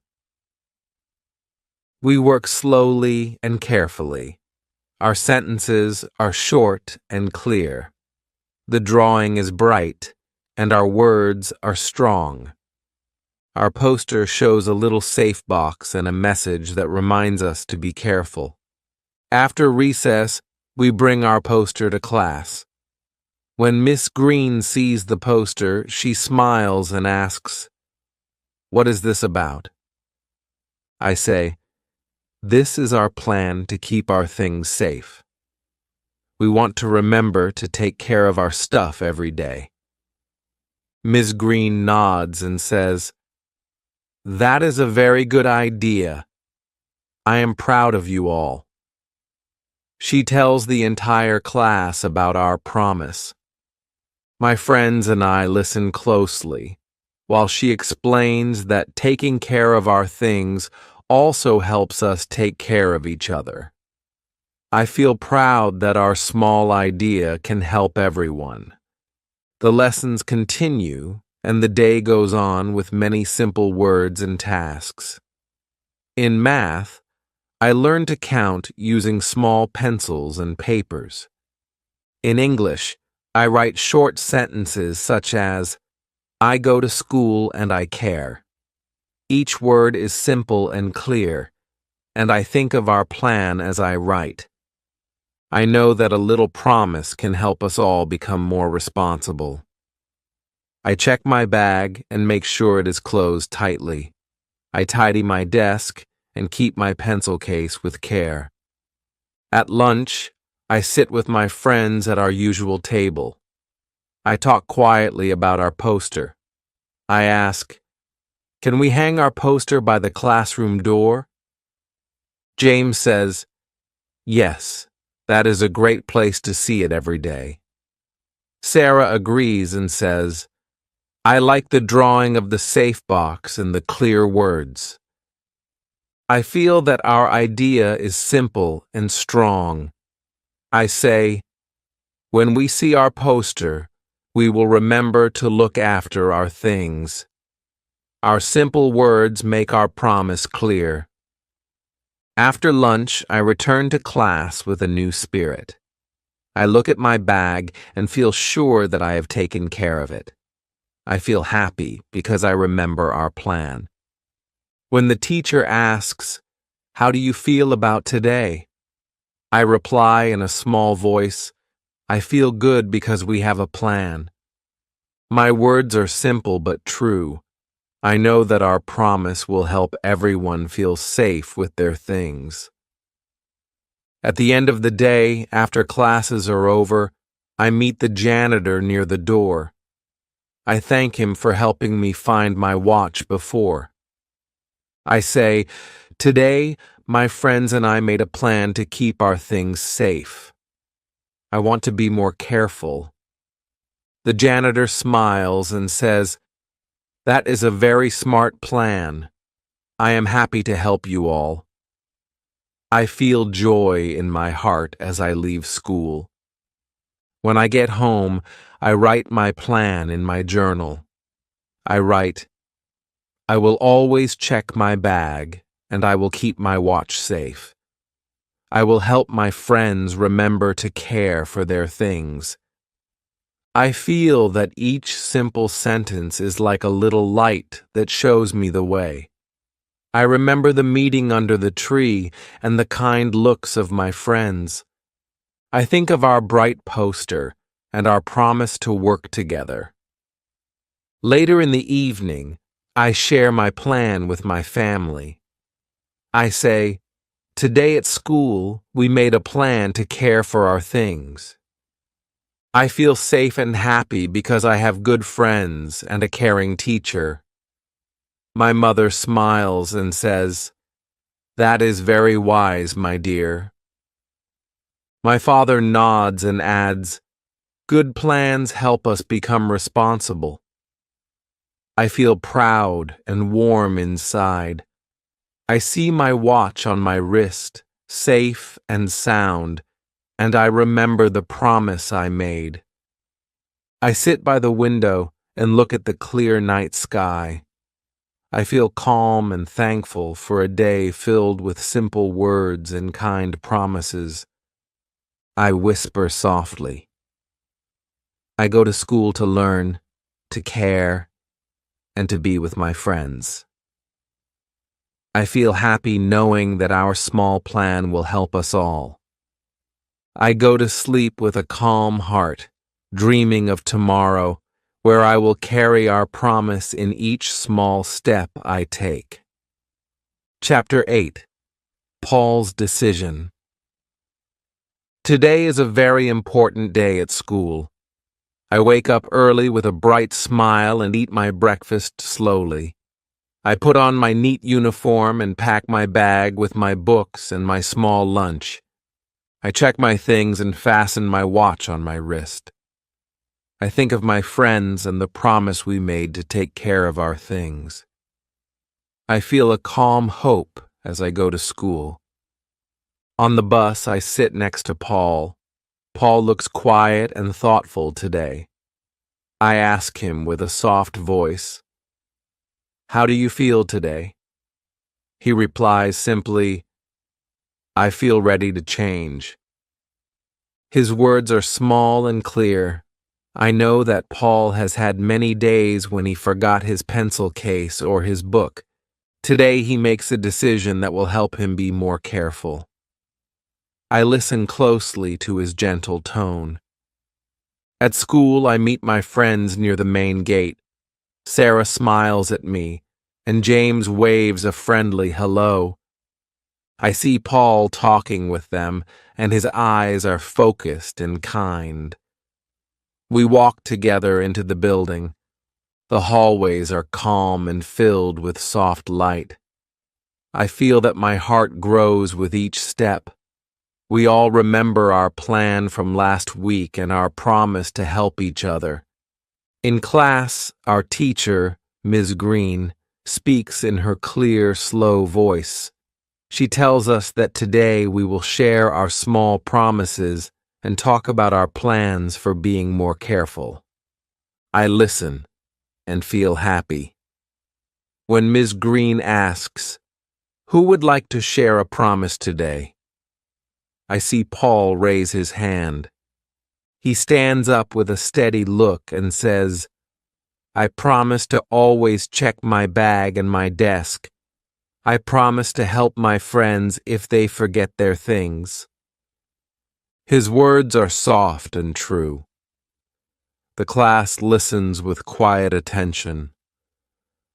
We work slowly and carefully. Our sentences are short and clear. The drawing is bright, and our words are strong. Our poster shows a little safe box and a message that reminds us to be careful. After recess, we bring our poster to class. When Miss Green sees the poster, she smiles and asks, "What is this about?" I say, "This is our plan to keep our things safe. We want to remember to take care of our stuff every day." Miss Green nods and says, "That is a very good idea. I am proud of you all." She tells the entire class about our promise. My friends and I listen closely, while she explains that taking care of our things also helps us take care of each other. I feel proud that our small idea can help everyone. The lessons continue, and the day goes on with many simple words and tasks. In math, I learn to count using small pencils and papers. In English, I write short sentences such as, "I go to school and I care." Each word is simple and clear, and I think of our plan as I write. I know that a little promise can help us all become more responsible. I check my bag and make sure it is closed tightly. I tidy my desk and keep my pencil case with care. At lunch, I sit with my friends at our usual table. I talk quietly about our poster. I ask, "Can we hang our poster by the classroom door?" James says, "Yes, that is a great place to see it every day." Sarah agrees and says, "I like the drawing of the safe box and the clear words." I feel that our idea is simple and strong. I say, "When we see our poster, we will remember to look after our things." Our simple words make our promise clear. After lunch, I return to class with a new spirit. I look at my bag and feel sure that I have taken care of it. I feel happy because I remember our plan. When the teacher asks, "How do you feel about today?" I reply in a small voice, "I feel good because we have a plan." My words are simple but true. I know that our promise will help everyone feel safe with their things. At the end of the day, after classes are over, I meet the janitor near the door. I thank him for helping me find my watch before. I say, "Today, my friends and I made a plan to keep our things safe. I want to be more careful." The janitor smiles and says, "That is a very smart plan. I am happy to help you all." I feel joy in my heart as I leave school. When I get home, I write my plan in my journal. I write, "I will always check my bag, and I will keep my watch safe. I will help my friends remember to care for their things." I feel that each simple sentence is like a little light that shows me the way. I remember the meeting under the tree and the kind looks of my friends. I think of our bright poster and our promise to work together. Later in the evening, I share my plan with my family. I say, "Today at school, we made a plan to care for our things." I feel safe and happy because I have good friends and a caring teacher. My mother smiles and says, "That is very wise, my dear." My father nods and adds, "Good plans help us become responsible." I feel proud and warm inside. I see my watch on my wrist, safe and sound, and I remember the promise I made. I sit by the window and look at the clear night sky. I feel calm and thankful for a day filled with simple words and kind promises. I whisper softly. I go to school to learn, to care, and to be with my friends. I feel happy knowing that our small plan will help us all. I go to sleep with a calm heart, dreaming of tomorrow, where I will carry our promise in each small step I take. Chapter 8. Paul's Decision. Today is a very important day at school. I wake up early with a bright smile and eat my breakfast slowly. I put on my neat uniform and pack my bag with my books and my small lunch. I check my things and fasten my watch on my wrist. I think of my friends and the promise we made to take care of our things. I feel a calm hope as I go to school. On the bus, I sit next to Paul. Paul looks quiet and thoughtful today. I ask him with a soft voice, "How do you feel today?" He replies simply, "I feel ready to change." His words are small and clear. I know that Paul has had many days when he forgot his pencil case or his book. Today he makes a decision that will help him be more careful. I listen closely to his gentle tone. At school, I meet my friends near the main gate. Sarah smiles at me, and James waves a friendly hello. I see Paul talking with them, and his eyes are focused and kind. We walk together into the building. The hallways are calm and filled with soft light. I feel that my heart grows with each step. We all remember our plan from last week and our promise to help each other. In class, our teacher, Ms. Green, speaks in her clear, slow voice. She tells us that today we will share our small promises and talk about our plans for being more careful. I listen and feel happy. When Ms. Green asks, "Who would like to share a promise today?" I see Paul raise his hand. He stands up with a steady look and says, "I promise to always check my bag and my desk. I promise to help my friends if they forget their things." His words are soft and true. The class listens with quiet attention.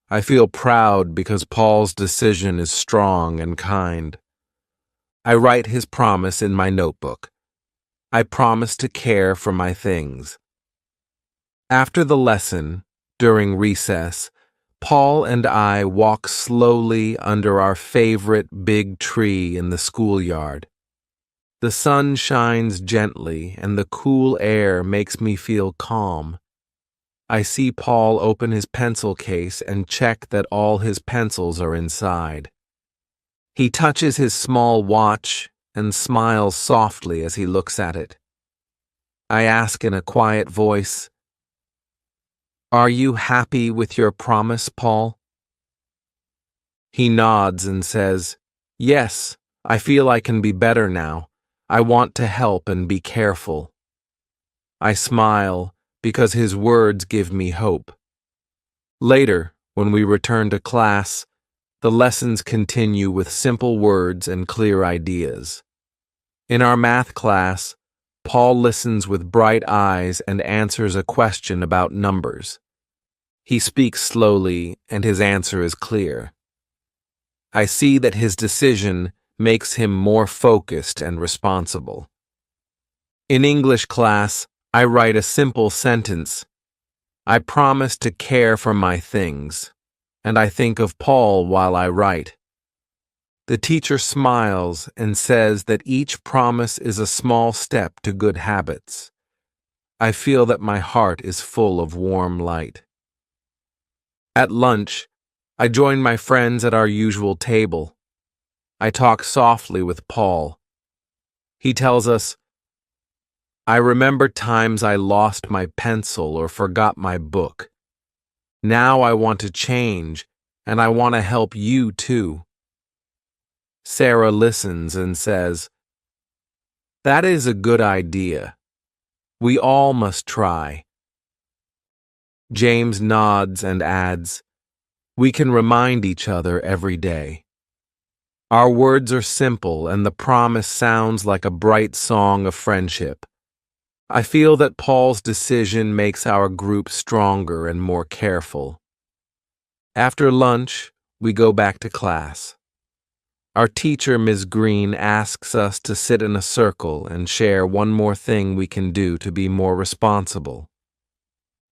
I feel proud because Paul's decision is strong and kind. I write his promise in my notebook. I promise to care for my things. After the lesson, during recess, Paul and I walk slowly under our favorite big tree in the schoolyard. The sun shines gently and the cool air makes me feel calm. I see Paul open his pencil case and check that all his pencils are inside. He touches his small watch and smiles softly as he looks at it. I ask in a quiet voice, "Are you happy with your promise, Paul?" He nods and says, "Yes, I feel I can be better now. I want to help and be careful." I smile because his words give me hope. Later, when we return to class, the lessons continue with simple words and clear ideas. In our math class, Paul listens with bright eyes and answers a question about numbers. He speaks slowly, and his answer is clear. I see that his decision makes him more focused and responsible. In English class, I write a simple sentence. I promise to care for my things, and I think of Paul while I write. The teacher smiles and says that each promise is a small step to good habits. I feel that my heart is full of warm light. At lunch, I join my friends at our usual table. I talk softly with Paul. He tells us, I remember times I lost my pencil or forgot my book. Now I want to change, and I want to help you too. Sarah listens and says, that is a good idea. We all must try. James nods and adds, we can remind each other every day. Our words are simple, and the promise sounds like a bright song of friendship. I feel that Paul's decision makes our group stronger and more careful. After lunch, we go back to class. Our teacher, Ms. Green, asks us to sit in a circle and share one more thing we can do to be more responsible.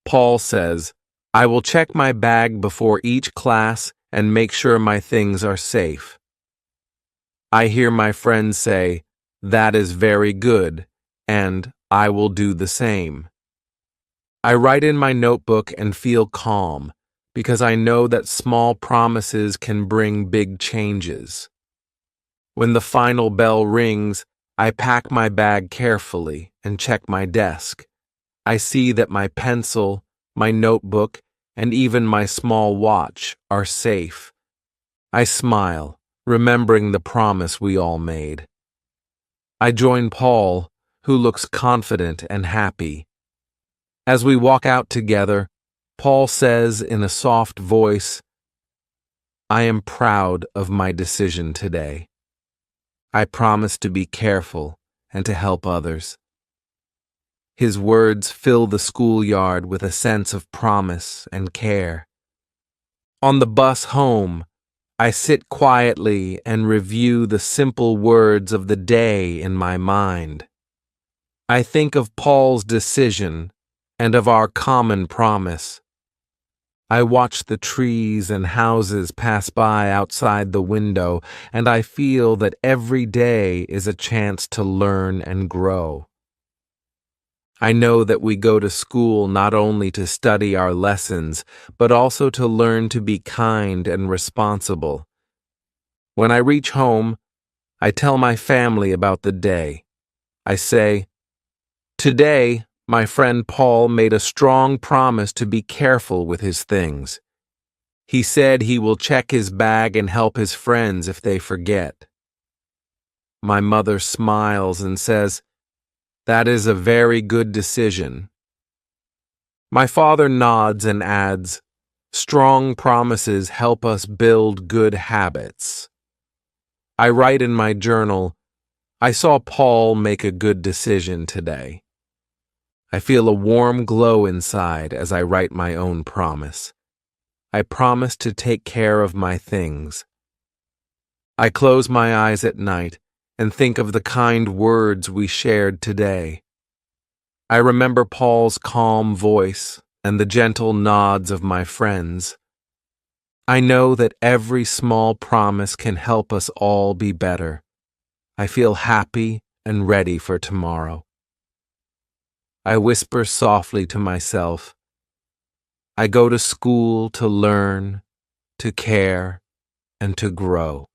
Paul says, I will check my bag before each class and make sure my things are safe. I hear my friends say, that is very good, and I will do the same. I write in my notebook and feel calm because I know that small promises can bring big changes. When the final bell rings, I pack my bag carefully and check my desk. I see that my pencil, my notebook, and even my small watch are safe. I smile, remembering the promise we all made. I join Paul, who looks confident and happy. As we walk out together, Paul says in a soft voice, I am proud of my decision today. I promise to be careful and to help others. His words fill the schoolyard with a sense of promise and care. On the bus home, I sit quietly and review the simple words of the day in my mind. I think of Paul's decision and of our common promise. I watch the trees and houses pass by outside the window, and I feel that every day is a chance to learn and grow. I know that we go to school not only to study our lessons, but also to learn to be kind and responsible. When I reach home, I tell my family about the day. I say, today, my friend Paul made a strong promise to be careful with his things. He said he will check his bag and help his friends if they forget. My mother smiles and says, that is a very good decision. My father nods and adds, strong promises help us build good habits. I write in my journal, I saw Paul make a good decision today. I feel a warm glow inside as I write my own promise. I promise to take care of my things. I close my eyes at night and think of the kind words we shared today. I remember Paul's calm voice and the gentle nods of my friends. I know that every small promise can help us all be better. I feel happy and ready for tomorrow. I whisper softly to myself, I go to school to learn, to care, and to grow.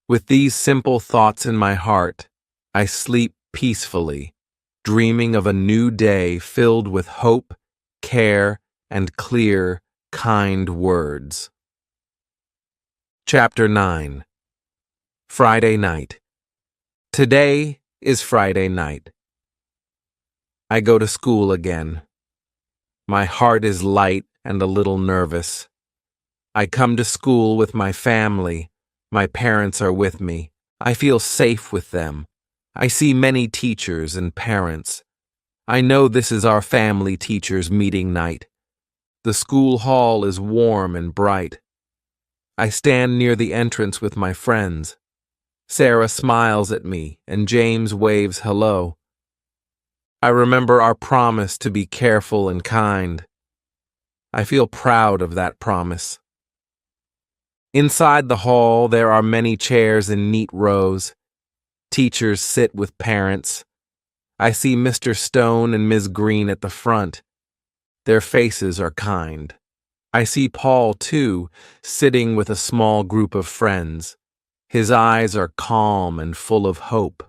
With these simple thoughts in my heart, I sleep peacefully, dreaming of a new day filled with hope, care, and clear, kind words. Chapter 9. Friday night. Today is Friday night. I go to school again. My heart is light and a little nervous. I come to school with my family. My parents are with me. I feel safe with them. I see many teachers and parents. I know this is our family teachers' meeting night. The school hall is warm and bright. I stand near the entrance with my friends. Sarah smiles at me, and James waves hello. I remember our promise to be careful and kind. I feel proud of that promise. Inside the hall, there are many chairs in neat rows. Teachers sit with parents. I see Mr. Stone and Ms. Green at the front. Their faces are kind. I see Paul, too, sitting with a small group of friends. His eyes are calm and full of hope.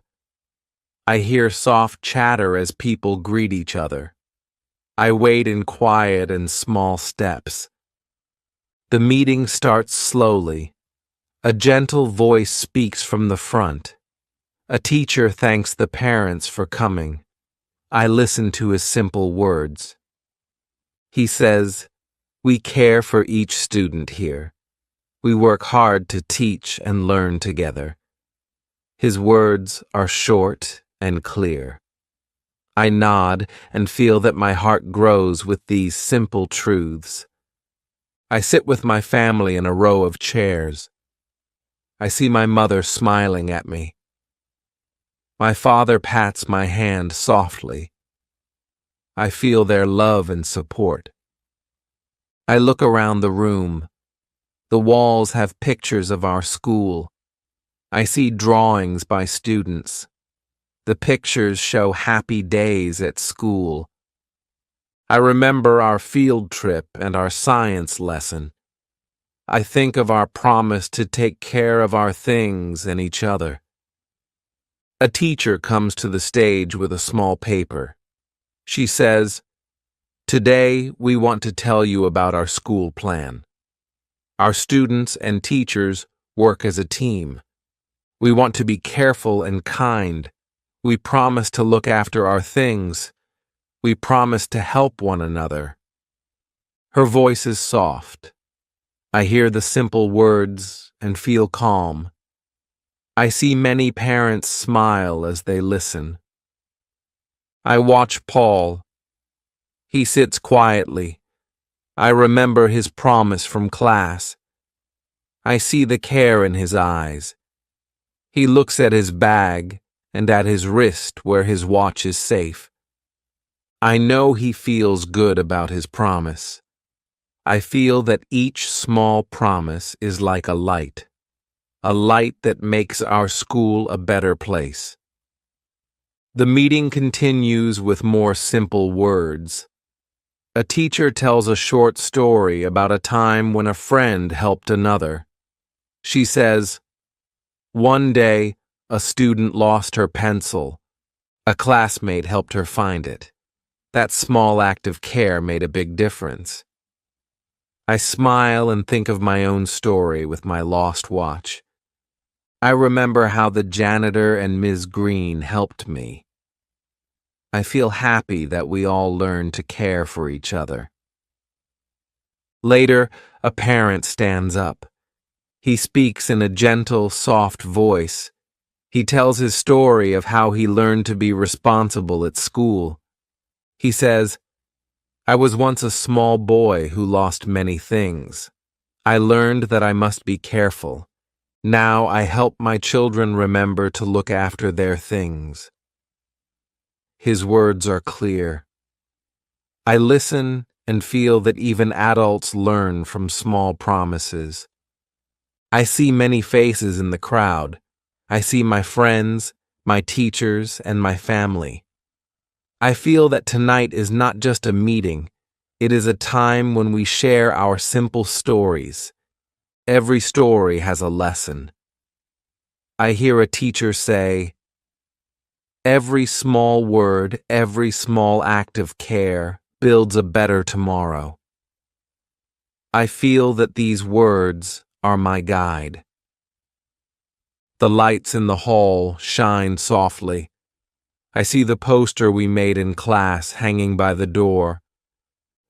I hear soft chatter as people greet each other. I wait in quiet and small steps. The meeting starts slowly. A gentle voice speaks from the front. A teacher thanks the parents for coming. I listen to his simple words. He says, "We care for each student here. We work hard to teach and learn together." His words are short and clear. I nod and feel that my heart grows with these simple truths. I sit with my family in a row of chairs. I see my mother smiling at me. My father pats my hand softly. I feel their love and support. I look around the room. The walls have pictures of our school. I see drawings by students. The pictures show happy days at school. I remember our field trip and our science lesson. I think of our promise to take care of our things and each other. A teacher comes to the stage with a small paper. She says, "Today we want to tell you about our school plan. Our students and teachers work as a team. We want to be careful and kind. We promise to look after our things. We promise to help one another." Her voice is soft. I hear the simple words and feel calm. I see many parents smile as they listen. I watch Paul. He sits quietly. I remember his promise from class. I see the care in his eyes. He looks at his bag and at his wrist where his watch is safe. I know he feels good about his promise. I feel that each small promise is like a light that makes our school a better place. The meeting continues with more simple words. A teacher tells a short story about a time when a friend helped another. She says, "One day, a student lost her pencil. A classmate helped her find it. That small act of care made a big difference." I smile and think of my own story with my lost watch. I remember how the janitor and Ms. Green helped me. I feel happy that we all learned to care for each other. Later, a parent stands up. He speaks in a gentle, soft voice. He tells his story of how he learned to be responsible at school. He says, "I was once a small boy who lost many things. I learned that I must be careful. Now I help my children remember to look after their things." His words are clear. I listen and feel that even adults learn from small promises. I see many faces in the crowd. I see my friends, my teachers, and my family. I feel that tonight is not just a meeting. It is a time when we share our simple stories. Every story has a lesson. I hear a teacher say, "Every small word, every small act of care builds a better tomorrow." I feel that these words are my guide. The lights in the hall shine softly. I see the poster we made in class hanging by the door.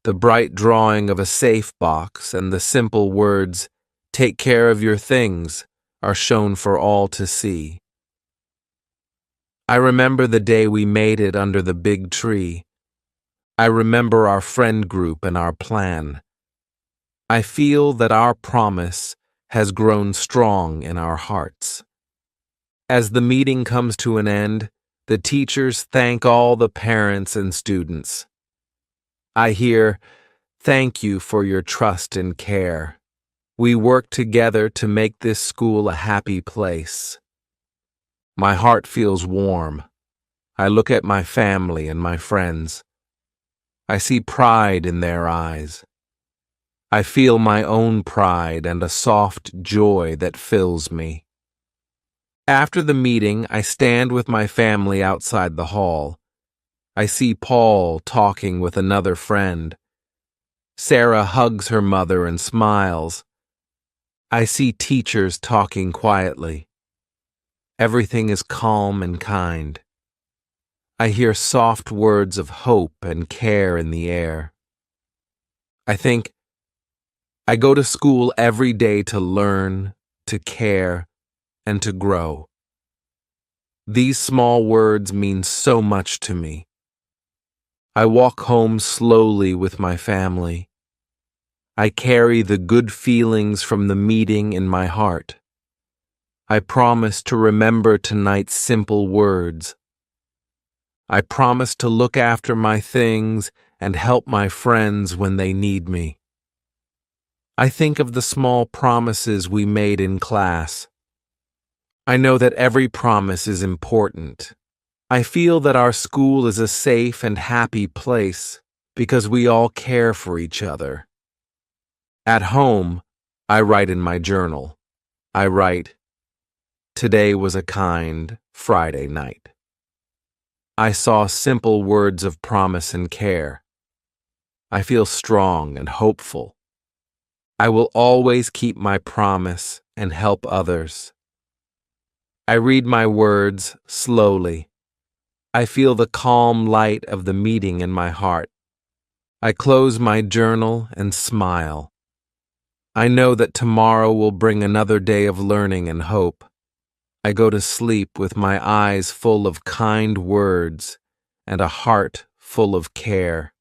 The bright drawing of a safe box and the simple words, "Take care of your things," are shown for all to see. I remember the day we made it under the big tree. I remember our friend group and our plan. I feel that our promise has grown strong in our hearts. As the meeting comes to an end, the teachers thank all the parents and students. I hear, "Thank you for your trust and care. We work together to make this school a happy place." My heart feels warm. I look at my family and my friends. I see pride in their eyes. I feel my own pride and a soft joy that fills me. After the meeting, I stand with my family outside the hall. I see Paul talking with another friend. Sarah hugs her mother and smiles. I see teachers talking quietly. Everything is calm and kind. I hear soft words of hope and care in the air. I think, I go to school every day to learn, to care, and to grow. These small words mean so much to me. I walk home slowly with my family. I carry the good feelings from the meeting in my heart. I promise to remember tonight's simple words. I promise to look after my things and help my friends when they need me. I think of the small promises we made in class. I know that every promise is important. I feel that our school is a safe and happy place because we all care for each other. At home, I write in my journal. I write, "Today was a kind Friday night." I saw simple words of promise and care. I feel strong and hopeful. I will always keep my promise and help others. I read my words slowly. I feel the calm light of the meeting in my heart. I close my journal and smile. I know that tomorrow will bring another day of learning and hope. I go to sleep with my eyes full of kind words and a heart full of care.